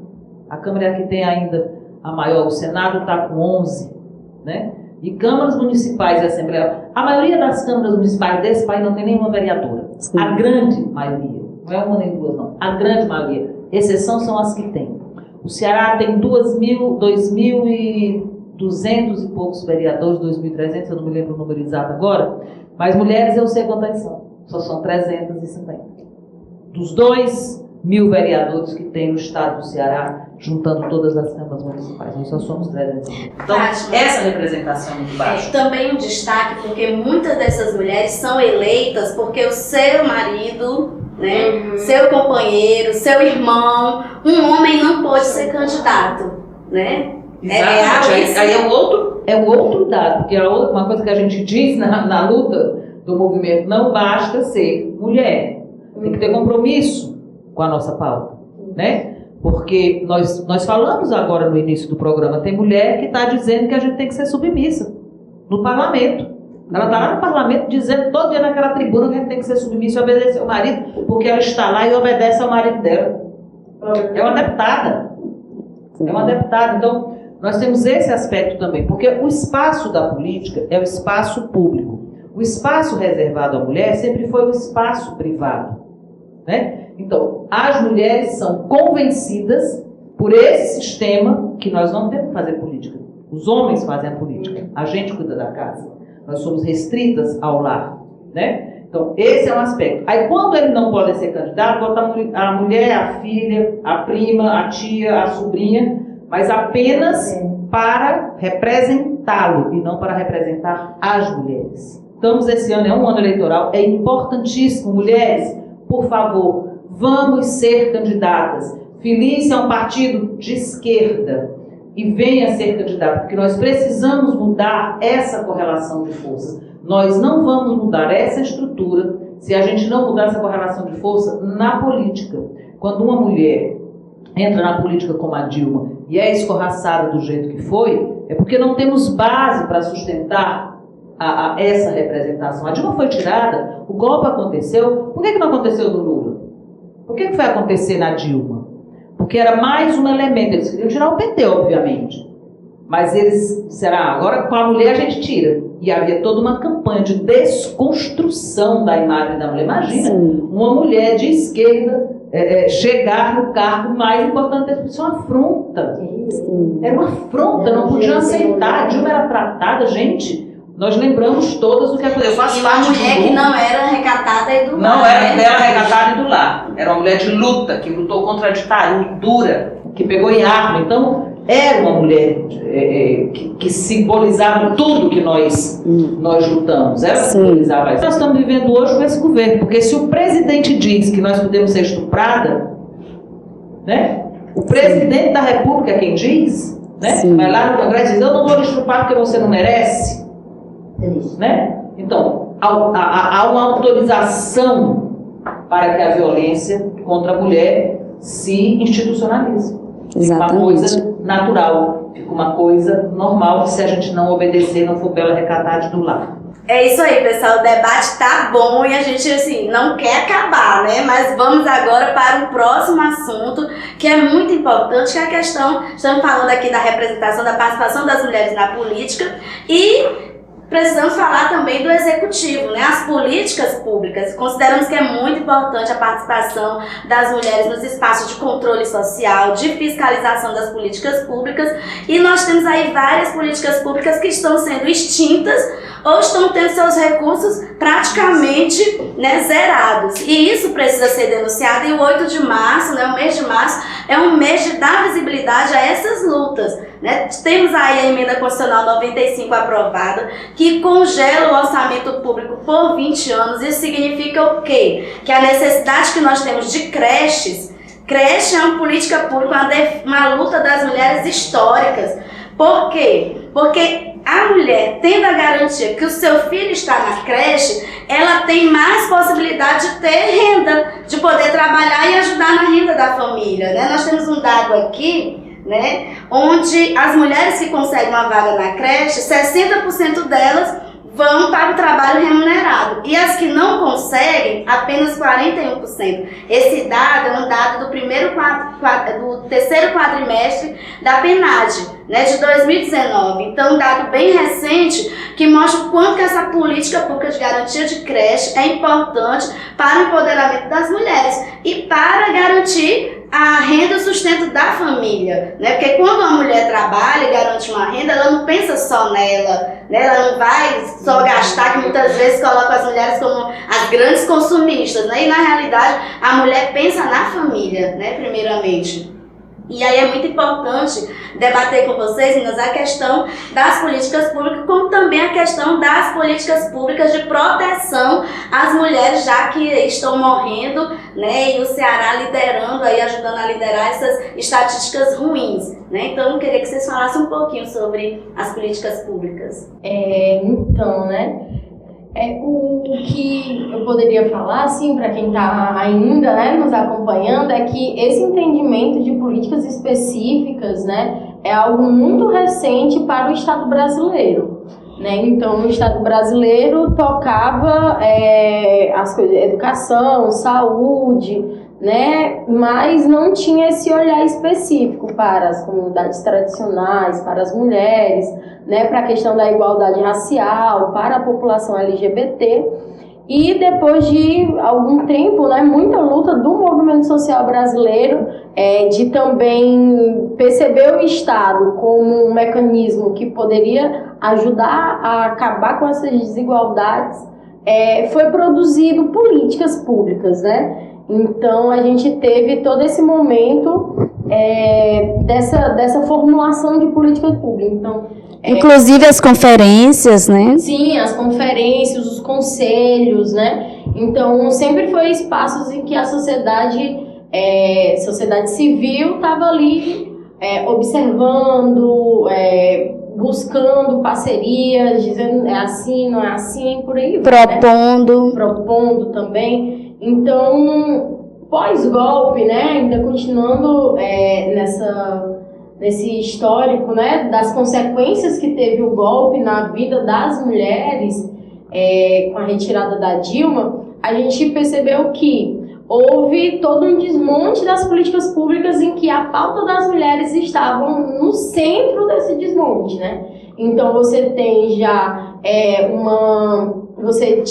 A Câmara é a que tem ainda a maior, o Senado está com 11%. Né? E câmaras municipais e Assembleia, a maioria das câmaras municipais desse país não tem nenhuma vereadora. Sim. A grande maioria, não é uma nem duas não, a grande maioria, exceção são as que tem. O Ceará tem 2.200 e poucos vereadores, 2.300, eu não me lembro o número exato agora, mas mulheres eu sei quantas são, só são 350. Dos 2.000 vereadores que tem no estado do Ceará, juntando todas as câmaras municipais, nós só somos 350. Então, essa representação é muito baixa. Também um destaque, porque muitas dessas mulheres são eleitas porque o seu marido, né, seu companheiro, seu irmão, um homem não pode ser candidato, né? Exatamente. Aí é um outro dado, porque uma coisa que a gente diz na luta do movimento, não basta ser mulher, tem que ter compromisso com a nossa pauta, né? Porque nós falamos agora no início do programa, tem mulher que está dizendo que a gente tem que ser submissa no parlamento. Ela está lá no parlamento dizendo todo dia naquela tribuna que a gente tem que ser submissa e obedecer ao marido, porque ela está lá e obedece ao marido dela. É uma deputada. É uma deputada. Então, nós temos esse aspecto também, porque o espaço da política é o espaço público. O espaço reservado à mulher sempre foi o espaço privado, né? Então, as mulheres são convencidas por esse sistema que nós não temos que fazer política. Os homens fazem a política, a gente cuida da casa. Nós somos restritas ao lar, né? Então, esse é um aspecto. Aí, quando ele não pode ser candidato, bota a mulher, a filha, a prima, a tia, a sobrinha, mas apenas para representá-lo e não para representar as mulheres. Estamos esse ano, é um ano eleitoral, é importantíssimo. Mulheres, por favor, vamos ser candidatas. Filice é um partido de esquerda e venha ser candidato, porque nós precisamos mudar essa correlação de forças. Nós não vamos mudar essa estrutura se a gente não mudar essa correlação de força na política. Quando uma mulher entra na política como a Dilma e é escorraçada do jeito que foi, é porque não temos base para sustentar essa representação. A Dilma foi tirada, o golpe aconteceu. Por que não aconteceu do Lula? Por que foi acontecer na Dilma? Porque era mais um elemento. Eles queriam tirar o PT, obviamente. Mas eles disseram, agora com a mulher a gente tira. E havia toda uma campanha de desconstrução da imagem da mulher. Imagina, uma mulher de esquerda chegar no cargo mais importante. Isso é uma afronta. Era uma afronta, não podia aceitar. A Dilma era tratada, gente. Nós lembramos todas do que aconteceu. Eu faço parte uma mulher que não era recatada e do lar. Não era recatada e do lar. Era uma mulher de luta, que lutou contra a ditadura, que pegou em arma. Então, era uma mulher que simbolizava tudo que nós lutamos. Ela simbolizava isso. Nós estamos vivendo hoje com esse governo, porque se o presidente diz que nós podemos ser estuprada, né? O presidente da República é quem diz, né? Vai lá no Congresso e diz: eu não vou lhe estuprar porque você não merece. Né? Então, há uma autorização para que a violência contra a mulher se institucionalize. Fica uma coisa natural, fica uma coisa normal, se a gente não obedecer, não for pela recatada do lar. É isso aí, pessoal, o debate tá bom e a gente, assim, não quer acabar, né? Mas vamos agora para o próximo assunto, que é muito importante, que é a questão, estamos falando aqui da representação, da participação das mulheres na política e precisamos falar também do executivo, né? As políticas públicas. Consideramos que é muito importante a participação das mulheres nos espaços de controle social, de fiscalização das políticas públicas. E nós temos aí várias políticas públicas que estão sendo extintas ou estão tendo seus recursos praticamente, né, zerados. E isso precisa ser denunciado. E o 8 de março, né, o mês de março, é um mês de dar visibilidade a essas lutas. Né? Temos aí a Emenda Constitucional 95 aprovada, que congela o orçamento público por 20 anos. Isso significa o quê? Que a necessidade que nós temos de creche é uma política pública, uma luta das mulheres históricas. Por quê? Porque a mulher, tendo a garantia que o seu filho está na creche, ela tem mais possibilidade de ter renda, de poder trabalhar e ajudar na renda da família. Né? Nós temos um dado aqui, né, onde as mulheres que conseguem uma vaga na creche, 60% delas vão para o trabalho remunerado. E as que não conseguem, apenas 41%. Esse dado é um dado do terceiro quadrimestre da PNAD, né, de 2019. Então, um dado bem recente que mostra o quanto que essa política pública de garantia de creche é importante para o empoderamento das mulheres e para garantir a renda e o sustento da família, né? Porque quando uma mulher trabalha e garante uma renda, ela não pensa só nela, né? Ela não vai só gastar, que muitas vezes coloca as mulheres como as grandes consumistas, né? E na realidade a mulher pensa na família, né? Primeiramente. E aí é muito importante debater com vocês, meninas, a questão das políticas públicas, como também a questão das políticas públicas de proteção às mulheres, já que estão morrendo, né, e o Ceará liderando, aí, ajudando a liderar essas estatísticas ruins. Né? Então, eu queria que vocês falassem um pouquinho sobre as políticas públicas. Então, né? O que eu poderia falar, assim, para quem está ainda, né, nos acompanhando, é que esse entendimento de políticas específicas, né, é algo muito recente para o Estado brasileiro. Né? Então, o Estado brasileiro tocava as coisas, educação, saúde, né, mas não tinha esse olhar específico para as comunidades tradicionais, para as mulheres, né, para a questão da igualdade racial, para a população LGBT. E depois de algum tempo, né, muita luta do movimento social brasileiro, de também perceber o Estado como um mecanismo que poderia ajudar a acabar com essas desigualdades, foi produzido políticas públicas, né? Então, a gente teve todo esse momento dessa formulação de política pública. Então, inclusive as conferências, né? Sim, as conferências, os conselhos, né? Então, sempre foi espaços em que a sociedade civil estava ali observando, buscando parcerias, dizendo é assim, não é assim, por aí vai, propondo. Né? Propondo também. Então, pós-golpe, né, ainda continuando nesse histórico, né, das consequências que teve o golpe na vida das mulheres, com a retirada da Dilma, a gente percebeu que houve todo um desmonte das políticas públicas em que a pauta das mulheres estavam no centro desse desmonte, né? Então, você tem já você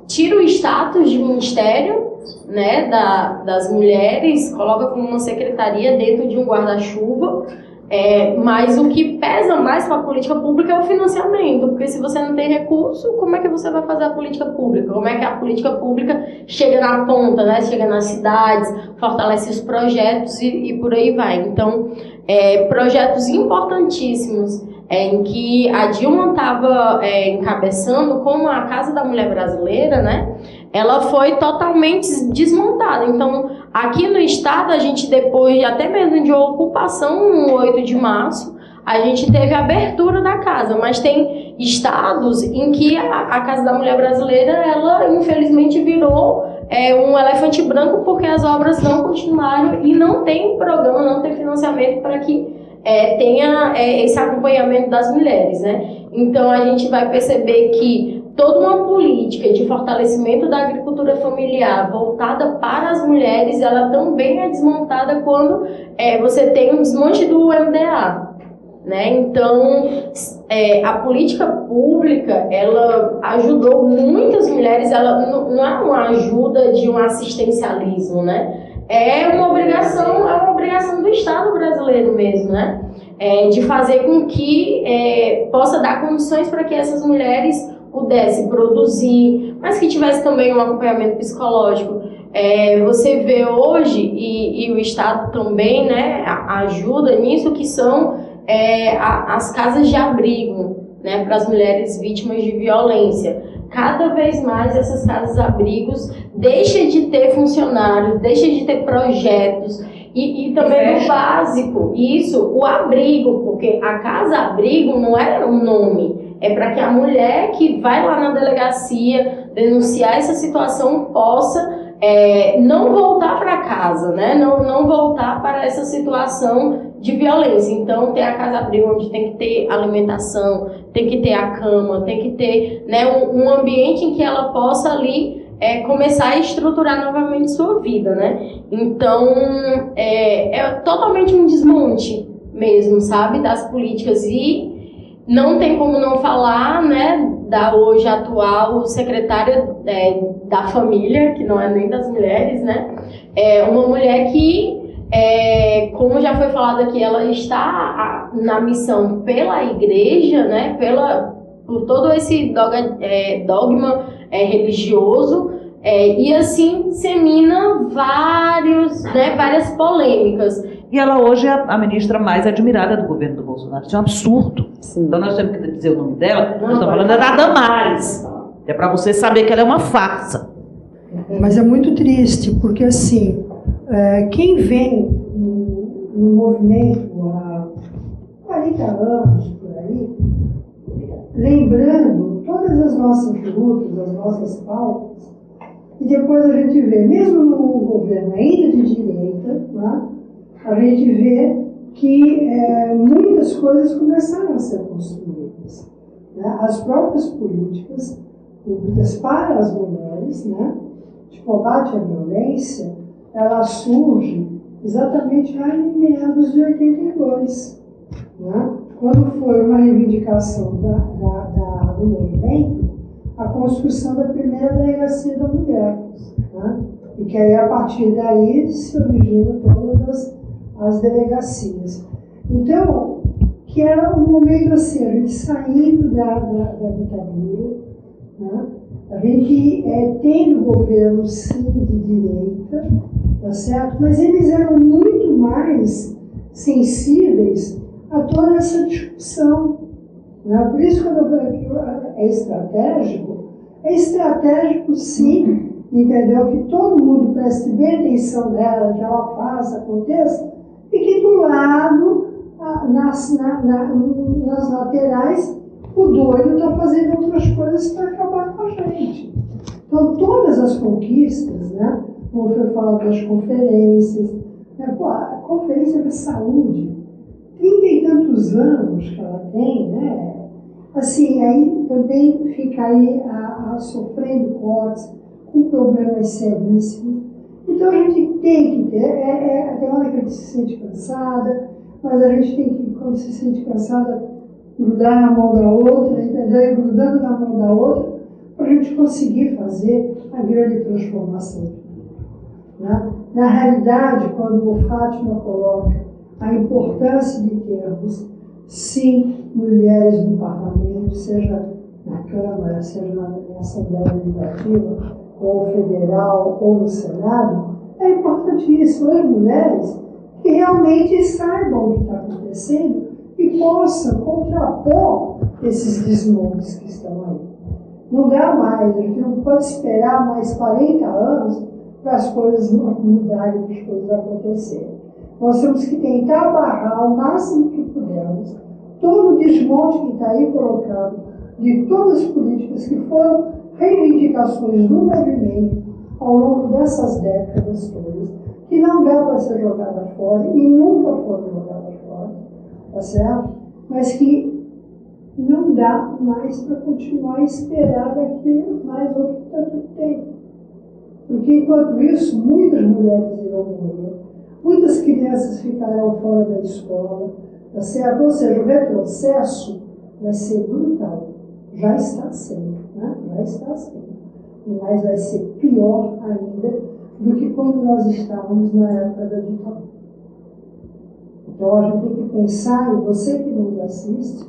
tira o status de ministério, né, das mulheres, coloca como uma secretaria dentro de um guarda-chuva, mas o que pesa mais para a política pública é o financiamento, porque se você não tem recurso, como é que você vai fazer a política pública? Como é que a política pública chega na ponta, né? Chega nas cidades, fortalece os projetos e por aí vai. Então, projetos importantíssimos em que a Dilma estava encabeçando, como a Casa da Mulher Brasileira, né? Ela foi totalmente desmontada. Então, aqui no estado, a gente, depois até mesmo de uma ocupação no 8 de março, a gente teve a abertura da casa, mas tem estados em que a Casa da Mulher Brasileira, ela infelizmente virou um elefante branco, porque as obras não continuaram e não tem programa, não tem financiamento para que tenha esse acompanhamento das mulheres, né? Então, a gente vai perceber que toda uma política de fortalecimento da agricultura familiar voltada para as mulheres, ela também é desmontada quando você tem um desmonte do MDA, né? Então, a política pública, ela ajudou muitas mulheres, ela não é uma ajuda de um assistencialismo, né? É uma obrigação do Estado brasileiro mesmo, né? De fazer com que possa dar condições para que essas mulheres pudessem produzir, mas que tivesse também um acompanhamento psicológico. Você vê hoje, e o Estado também, né, ajuda nisso, que são as casas de abrigo, né, para as mulheres vítimas de violência. Cada vez mais essas casas-abrigos deixam de ter funcionários, deixam de ter projetos, e também no básico, isso, o abrigo, porque a casa-abrigo não é um nome, é para que a mulher que vai lá na delegacia denunciar essa situação possa não voltar para casa, né? Não voltar para essa situação de violência. Então, tem a casa-abrigo onde tem que ter alimentação, tem que ter a cama, tem que ter, né, um ambiente em que ela possa ali começar a estruturar novamente sua vida, né? Então, é totalmente um desmonte mesmo, sabe, das políticas. E não tem como não falar, né, da hoje atual secretária da família, que não é nem das mulheres, né? Uma mulher que, como já foi falado aqui, ela está na missão pela igreja, né, por todo esse dogma religioso, e assim semina várias polêmicas. E ela hoje é a ministra mais admirada do governo do Bolsonaro. Isso é um absurdo. Sim. Então nós temos que dizer o nome dela. Nós estamos falando da Damares. É para você saber que ela é uma farsa. Mas é muito triste, porque assim, quem vem no movimento há 40 anos, por aí, lembrando todas as nossas lutas, as nossas pautas, e depois a gente vê, mesmo no governo ainda de direita, né, a gente vê que muitas coisas começaram a ser construídas. Né? As próprias políticas públicas para as mulheres, né, de combate à violência, ela surge exatamente lá em meados de 82. Né? Quando foi uma reivindicação do movimento, a construção da primeira delegacia da mulher. Né? E que aí, a partir daí, se originam todas as delegacias. Então, que era um momento assim, a gente saindo da ditadura, né? A gente tendo governo, sim, de direita, tá certo? Mas eles eram muito mais sensíveis a toda essa discussão. Né? Por isso, quando eu falei que é estratégico sim, entendeu? Que todo mundo preste bem atenção nela, que ela faça, aconteça, e que do lado, nas laterais, o doido está fazendo outras coisas para acabar com a gente. Então, todas as conquistas, né? Como foi falado das conferências, né? Pô, a conferência da saúde, 30 e tantos anos que ela tem, né? Assim, aí também fica aí sofrendo cortes, com problemas seríssimos. Então, a gente tem que ter, tem hora que a gente se sente cansada, mas a gente tem que, quando se sente cansada, grudar na mão da outra, entendeu? E grudando na mão da outra, para a gente conseguir fazer a grande transformação. Né? Na realidade, quando o Fátima coloca a importância de termos, sim, mulheres no parlamento, seja na Câmara, seja na Assembleia Legislativa, ou federal, ou no Senado, é importantíssimo as mulheres que realmente saibam o que está acontecendo e possam contrapor esses desmontes que estão aí. Não dá mais, a gente não pode esperar mais 40 anos para as coisas mudarem, para as coisas acontecerem. Nós temos que tentar barrar o máximo que pudermos todo o desmonte que está aí colocado de todas as políticas que foram reivindicações do movimento ao longo dessas décadas todas, que não dá para ser jogada fora e nunca foram jogadas fora, tá certo? Mas que não dá mais para continuar a esperar daqui mais outro tanto tempo. Porque enquanto isso, muitas mulheres irão morrer, muitas crianças ficarão fora da escola, tá certo? Ou seja, o retrocesso vai ser brutal. Já está sendo, né? Já está sendo. Mas vai ser pior ainda do que quando nós estávamos na época da ditadura. Então a gente tem que pensar, e você que nos assiste,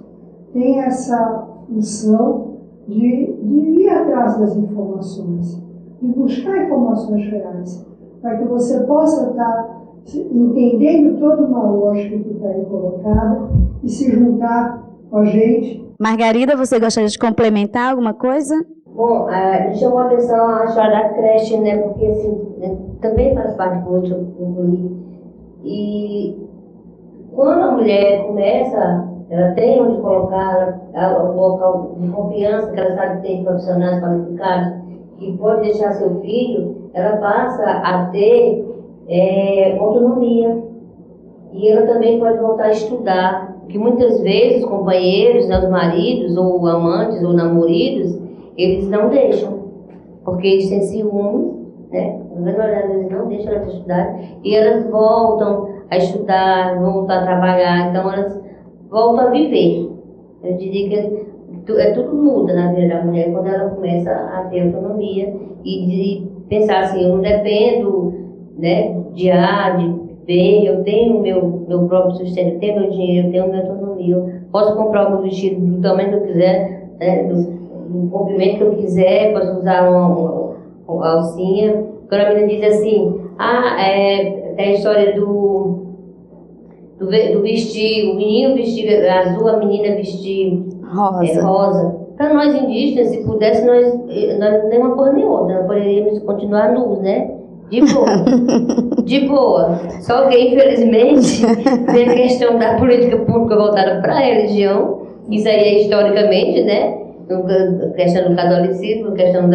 tem essa função de ir atrás das informações, de buscar informações reais, para que você possa estar entendendo toda uma lógica que está aí colocada e se juntar com a gente. Margarida, você gostaria de complementar alguma coisa? Bom, me chamou a atenção a história da creche, né? Porque assim, também faz parte do que eu concluí. E quando a mulher começa, ela tem onde colocar o local de confiança, que ela sabe que tem profissionais qualificados, que pode deixar seu filho, ela passa a ter autonomia. E ela também pode voltar a estudar. Que muitas vezes os companheiros, né, os maridos, ou amantes, ou namoridos, eles não deixam, porque eles têm ciúmes, né? Eles não deixam elas estudar, e elas voltam a estudar, voltam a trabalhar, então elas voltam a viver. Eu diria que tudo muda na vida da mulher quando ela começa a ter autonomia e pensar assim, eu não dependo, né, de A, de B, eu tenho o meu próprio sustento, eu tenho meu dinheiro, eu tenho minha autonomia, eu posso comprar o meu vestido do tamanho que eu quiser, né, do comprimento que eu quiser, posso usar uma alcinha. Quando a menina diz assim, tem a história do vestir, o menino vestir azul, a menina vestir rosa. Para nós indígenas, se pudesse, nós nem uma cor nem outra, nós poderíamos continuar nus, né? De boa. De boa. Só que, infelizmente, tem a questão da política pública voltada para a religião, isso aí é historicamente, né? A questão do catolicismo, a questão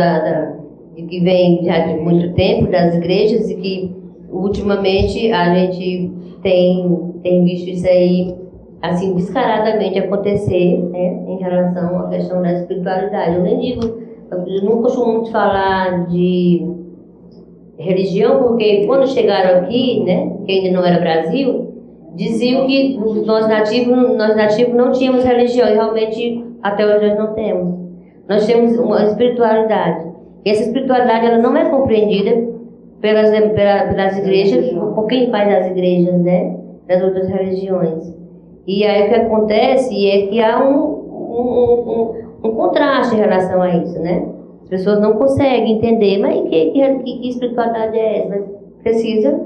de que vem já de muito tempo das igrejas e que ultimamente a gente tem visto isso aí assim descaradamente acontecer, né, em relação à questão da espiritualidade. Eu não costumo muito falar de religião porque quando chegaram aqui, né, que ainda não era Brasil, diziam que nós nativos não tínhamos religião e realmente até hoje nós não temos. Nós temos uma espiritualidade. E essa espiritualidade ela não é compreendida pelas igrejas, por quem faz as igrejas, né? Das outras religiões. E aí o que acontece é que há um contraste em relação a isso, né? As pessoas não conseguem entender, mas que espiritualidade é essa? Precisa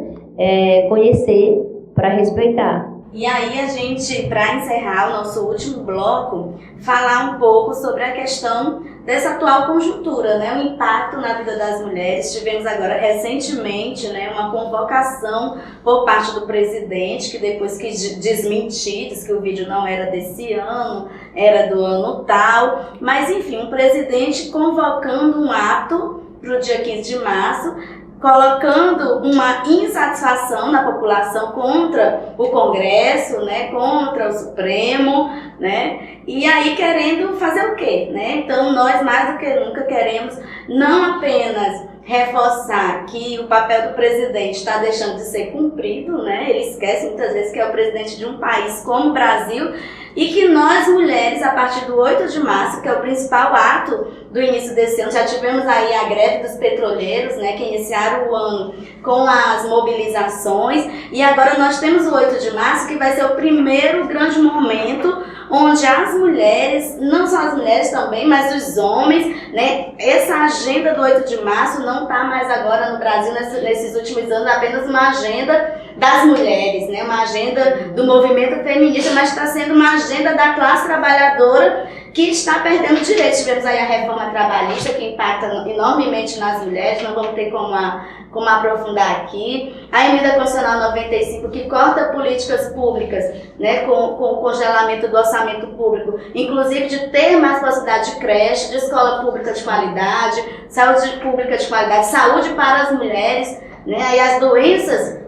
conhecer para respeitar. E aí a gente, para encerrar o nosso último bloco, falar um pouco sobre a questão dessa atual conjuntura, né? O impacto na vida das mulheres. Tivemos agora recentemente, né, uma convocação por parte do presidente, que depois que desmentir, diz que o vídeo não era desse ano, era do ano tal. Mas enfim, um presidente convocando um ato para o dia 15 de março, colocando uma insatisfação na população contra o Congresso, né, contra o Supremo, né, e aí querendo fazer o quê, né? Então nós mais do que nunca queremos não apenas reforçar que o papel do presidente está deixando de ser cumprido, né? Ele esquece muitas vezes que é o presidente de um país como o Brasil e que nós mulheres, a partir do 8 de março, que é o principal ato do início desse ano, já tivemos aí a greve dos petroleiros, né, que iniciaram o ano com as mobilizações, e agora nós temos o 8 de março, que vai ser o primeiro grande momento onde as mulheres, não só as mulheres também, mas os homens, né, essa agenda do 8 de março não está mais agora no Brasil, nesses últimos anos, apenas uma agenda das mulheres, né, uma agenda do movimento feminista, mas está sendo uma agenda da classe trabalhadora que está perdendo direitos. Tivemos aí a reforma trabalhista, que impacta enormemente nas mulheres, não vamos ter como aprofundar aqui. A emenda constitucional 95, que corta políticas públicas, né, com o congelamento do orçamento público, inclusive de ter mais possibilidade de creche, de escola pública de qualidade, saúde pública de qualidade, saúde para as mulheres, né, e as doenças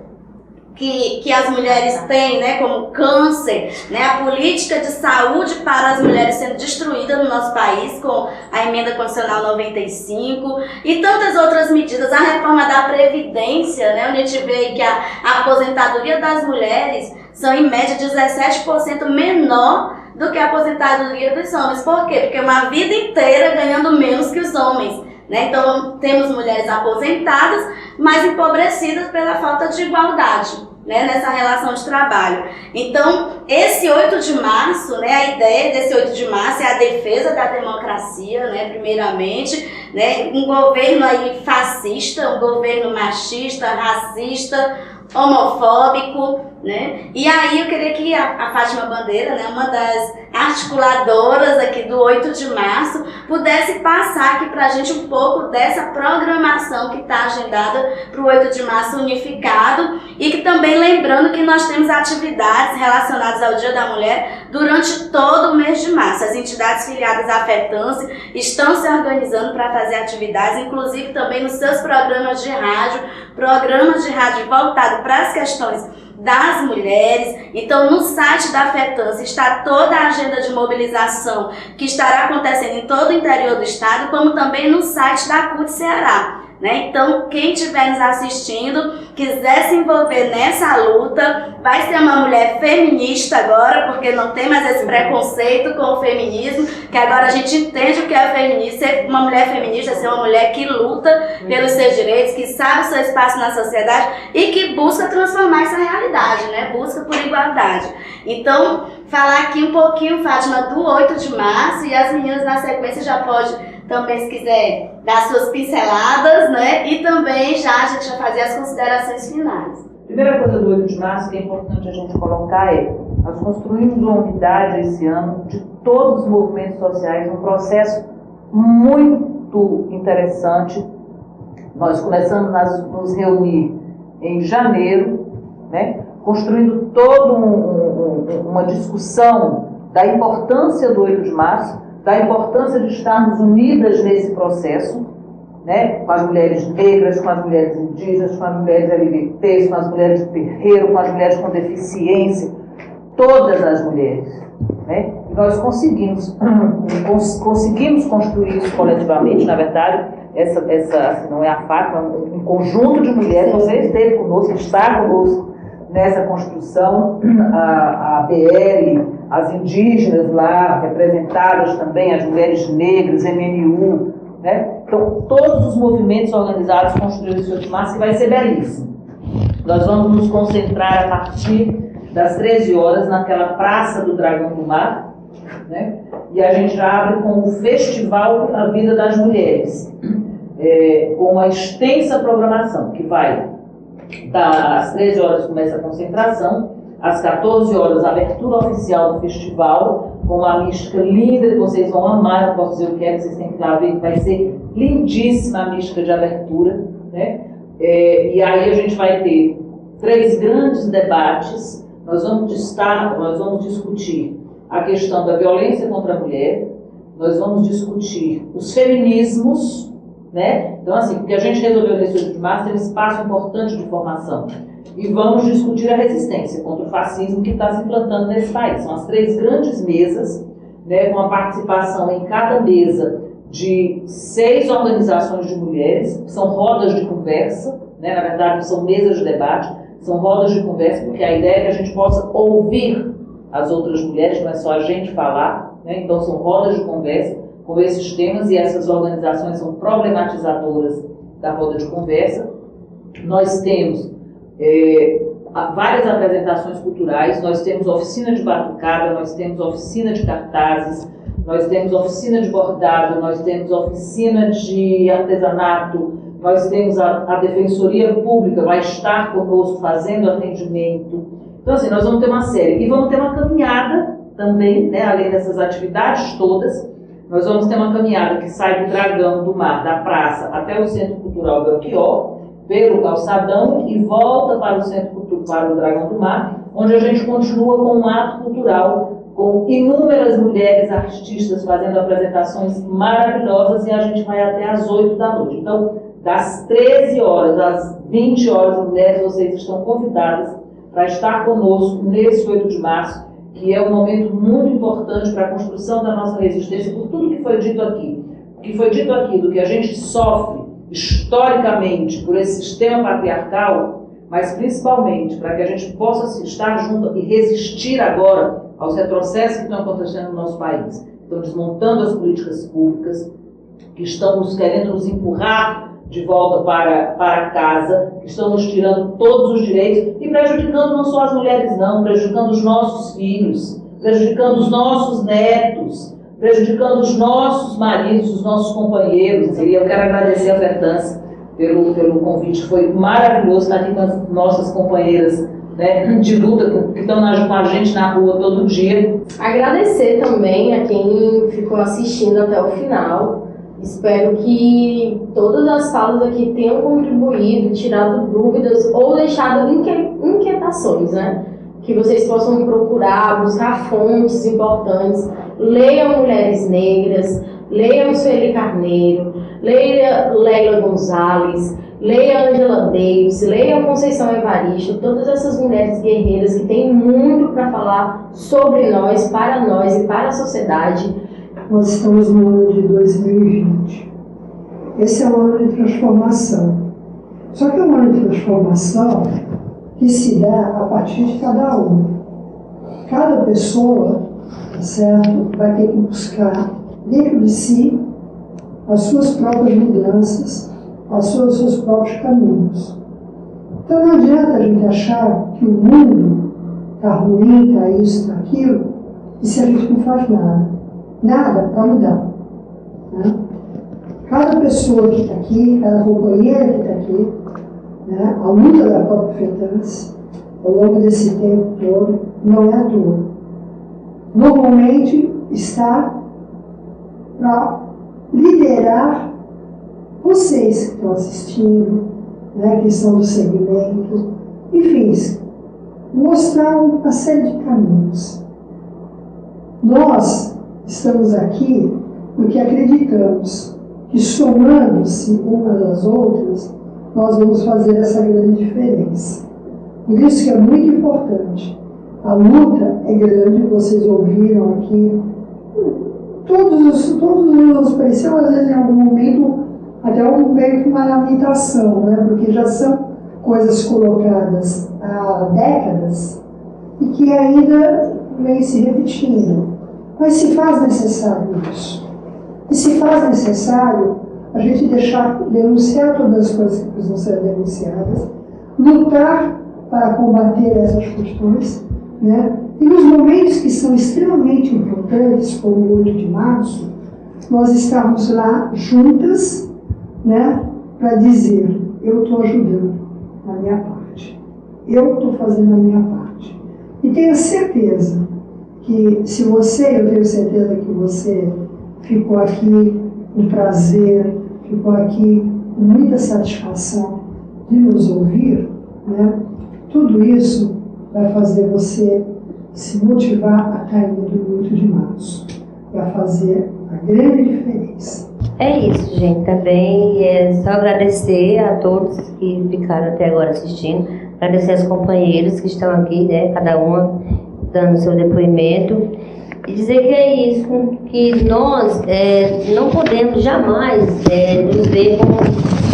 que as mulheres têm, né, como câncer, né, a política de saúde para as mulheres sendo destruída no nosso país com a emenda constitucional 95 e tantas outras medidas, a reforma da Previdência, né, onde a gente vê que a aposentadoria das mulheres são em média 17% menor do que a aposentadoria dos homens. Por quê? Porque uma vida inteira ganhando menos que os homens. Né? Então temos mulheres aposentadas, mas empobrecidas pela falta de igualdade, né, nessa relação de trabalho. Então, esse 8 de março, né, a ideia desse 8 de março é a defesa da democracia, né, primeiramente, né, um governo aí fascista, um governo machista, racista, homofóbico, né? E aí eu queria que a Fátima Bandeira, né, uma das articuladoras aqui do 8 de março, pudesse passar aqui pra gente um pouco dessa programação que está agendada para o 8 de março unificado e que também lembrando que nós temos atividades relacionadas ao Dia da Mulher durante todo o mês de março. As entidades filiadas à FETANSE estão se organizando para fazer atividades, inclusive também nos seus programas de rádio voltados para as questões das mulheres. Então, no site da FETANSE está toda a agenda de mobilização que estará acontecendo em todo o interior do estado, como também no site da CUT Ceará. Né? Então, quem estiver nos assistindo, quiser se envolver nessa luta, vai ser uma mulher feminista agora, porque não tem mais esse preconceito com o feminismo, que agora a gente entende o que é feminismo. Ser uma mulher feminista, ser uma mulher que luta pelos seus direitos, que sabe o seu espaço na sociedade e que busca transformar essa realidade, né? Busca por igualdade. Então, falar aqui um pouquinho, Fátima, do 8 de março, e as meninas na sequência já podem também, se quiser, dar suas pinceladas, né? E também já a gente vai fazer as considerações finais. Primeira coisa do 8 de março que é importante a gente colocar é: nós construímos uma unidade esse ano de todos os movimentos sociais, um processo muito interessante. Nós começamos a nos reunir em janeiro, né? Construindo toda uma discussão da importância do 8 de março, da importância de estarmos unidas nesse processo, né, com as mulheres negras, com as mulheres indígenas, com as mulheres LGBTs, com as mulheres de terreiro, com as mulheres com deficiência, todas as mulheres. Né? E nós conseguimos construir isso coletivamente. Na verdade, essa assim, não é a Fátima, é um conjunto de mulheres. Você esteve conosco, está conosco nessa construção, a BL, as indígenas lá representadas também, as mulheres negras, MNU, né? Então, todos os movimentos organizados construíram esse 8 de março, que vai ser belíssimo. Nós vamos nos concentrar a partir das 13 horas naquela Praça do Dragão do Mar, né? E a gente já abre com o Festival A Vida das Mulheres, com uma extensa programação, que vai às 13 horas começa a concentração, às 14 horas a abertura oficial do festival, com uma mística linda que vocês vão amar. Eu posso dizer o que é, que vocês têm que ir lá ver, que vai ser lindíssima a mística de abertura, né? E aí a gente vai ter 3 grandes debates. Nós vamos discutir a questão da violência contra a mulher, nós vamos discutir os feminismos, né? Então, assim, porque a gente resolveu nesse 8 de março ter um espaço importante de formação. E vamos discutir a resistência contra o fascismo que está se implantando nesse país. São as 3 grandes mesas, né, com a participação em cada mesa de 6 organizações de mulheres, que são rodas de conversa, né? Na verdade não são mesas de debate, são rodas de conversa, porque a ideia é que a gente possa ouvir as outras mulheres, não é só a gente falar, né? Então são rodas de conversa com esses temas, e essas organizações são problematizadoras da roda de conversa. Nós temos várias apresentações culturais, nós temos oficina de batucada, nós temos oficina de cartazes, nós temos oficina de bordado, nós temos oficina de artesanato, nós temos a Defensoria Pública, vai estar conosco fazendo atendimento. Então, assim, nós vamos ter uma série. E vamos ter uma caminhada também, né, além dessas atividades todas, nós vamos ter uma caminhada que sai do Dragão do Mar, da praça, até o Centro Cultural Belchior, pelo calçadão, e volta para o Centro Cultural, para o Dragão do Mar, onde a gente continua com um ato cultural, com inúmeras mulheres artistas fazendo apresentações maravilhosas, e a gente vai até às 8 da noite. Então, das 13 horas às 20 horas, mulheres, vocês estão convidadas para estar conosco nesse 8 de março, que é um momento muito importante para a construção da nossa resistência, por tudo que foi dito aqui. O que foi dito aqui, do que a gente sofre historicamente por esse sistema patriarcal, mas principalmente para que a gente possa estar junto e resistir agora aos retrocessos que estão acontecendo no nosso país. Estão desmontando as políticas públicas, que estão querendo nos empurrar de volta para casa, que estão nos tirando todos os direitos e prejudicando não só as mulheres não, prejudicando os nossos filhos, prejudicando os nossos netos, prejudicando os nossos maridos, os nossos companheiros. E eu quero agradecer a Fetance pelo convite, foi maravilhoso estar aqui com as nossas companheiras, né, de luta, que estão com a gente na rua todo dia. Agradecer também a quem ficou assistindo até o final. Espero que todas as falas aqui tenham contribuído, tirado dúvidas ou deixado inquietações, né? Que vocês possam procurar, buscar fontes importantes. Leiam Mulheres Negras, leiam Sueli Carneiro, leiam Leila Gonzalez, leiam Angela Davis, leiam Conceição Evaristo, todas essas mulheres guerreiras que têm muito para falar sobre nós e para a sociedade. Nós estamos no ano de 2020. Esse é um ano de transformação. Só que é um ano de transformação que se dá a partir de cada um. Cada pessoa, certo, vai ter que buscar dentro de si as suas próprias mudanças, os seus próprios caminhos. Então não adianta a gente achar que o mundo está ruim, está isso, está aquilo, e se a gente não faz nada para mudar. Né? Cada pessoa que está aqui, cada companheira que está aqui, né, a luta da própria Fetance, ao longo desse tempo todo, não é à toa. Normalmente está para liderar vocês que estão assistindo, né, que são do segmento, enfim, mostrar uma série de caminhos. Nós estamos aqui porque acreditamos que, somando-se umas às outras, nós vamos fazer essa grande diferença. Por isso que é muito importante. A luta é grande, vocês ouviram aqui. Todos os pareceu, às vezes, em algum momento, até meio que uma lamentação, né? Porque já são coisas colocadas há décadas e que ainda vem se repetindo. Mas se faz necessário isso. E se faz necessário a gente denunciar todas as coisas que precisam ser denunciadas, lutar para combater essas questões, né? E nos momentos que são extremamente importantes, como o 8 de março, nós estamos lá juntas, né, para dizer, eu estou ajudando na minha parte, eu estou fazendo a minha parte. E tenha certeza que se você, eu tenho certeza que você ficou aqui com prazer, ficou aqui com muita satisfação de nos ouvir, né? Tudo isso vai fazer você se motivar a estar indo no 8 de março, para fazer a grande diferença. É isso, gente. Também é só agradecer a todos que ficaram até agora assistindo, agradecer aos companheiros que estão aqui, né, cada uma dando seu depoimento. e dizer que é isso, que nós não podemos jamais nos ver como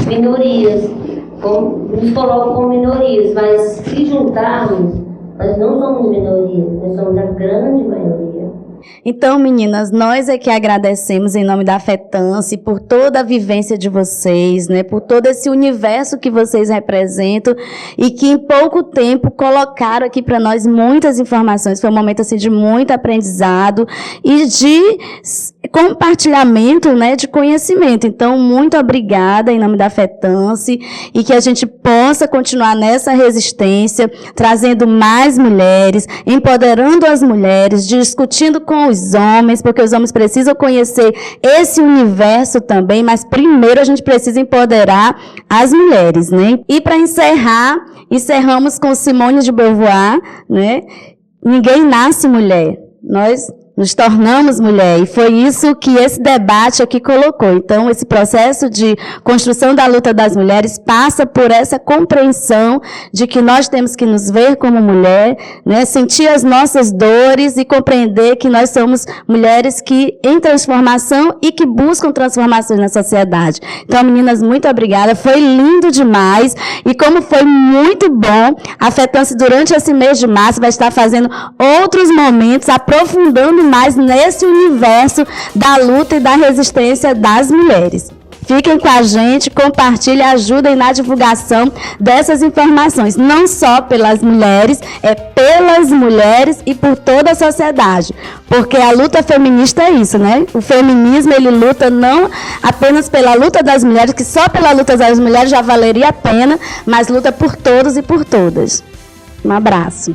minorias, nos colocam como minorias, mas se juntarmos, nós não somos minorias, nós somos a grande maioria. Então, meninas, nós é que agradecemos em nome da FETANSE por toda a vivência de vocês, né, por todo esse universo que vocês representam e que em pouco tempo colocaram aqui para nós muitas informações. Foi um momento assim de muito aprendizado e de compartilhamento, né, de conhecimento. Então, muito obrigada em nome da FETANSE e que a gente possa continuar nessa resistência, trazendo mais mulheres, empoderando as mulheres, discutindo com os homens, porque os homens precisam conhecer esse universo também, mas primeiro a gente precisa empoderar as mulheres, né? E para encerrar, encerramos com Simone de Beauvoir, né? Ninguém nasce mulher, nós nos tornamos mulher, e foi isso que esse debate aqui colocou. Então, esse processo de construção da luta das mulheres passa por essa compreensão de que nós temos que nos ver como mulher, né, sentir as nossas dores e compreender que nós somos mulheres que em transformação e que buscam transformações na sociedade. Então, meninas, muito obrigada, foi lindo demais, e como foi muito bom, a FETANSE durante esse mês de março vai estar fazendo outros momentos, aprofundando mais nesse universo da luta e da resistência das mulheres. Fiquem com a gente, compartilhem, ajudem na divulgação dessas informações, não só pelas mulheres, pelas mulheres e por toda a sociedade, porque a luta feminista é isso, né? O feminismo, ele luta não apenas pela luta das mulheres, que só pela luta das mulheres já valeria a pena, mas luta por todos e por todas. Um abraço.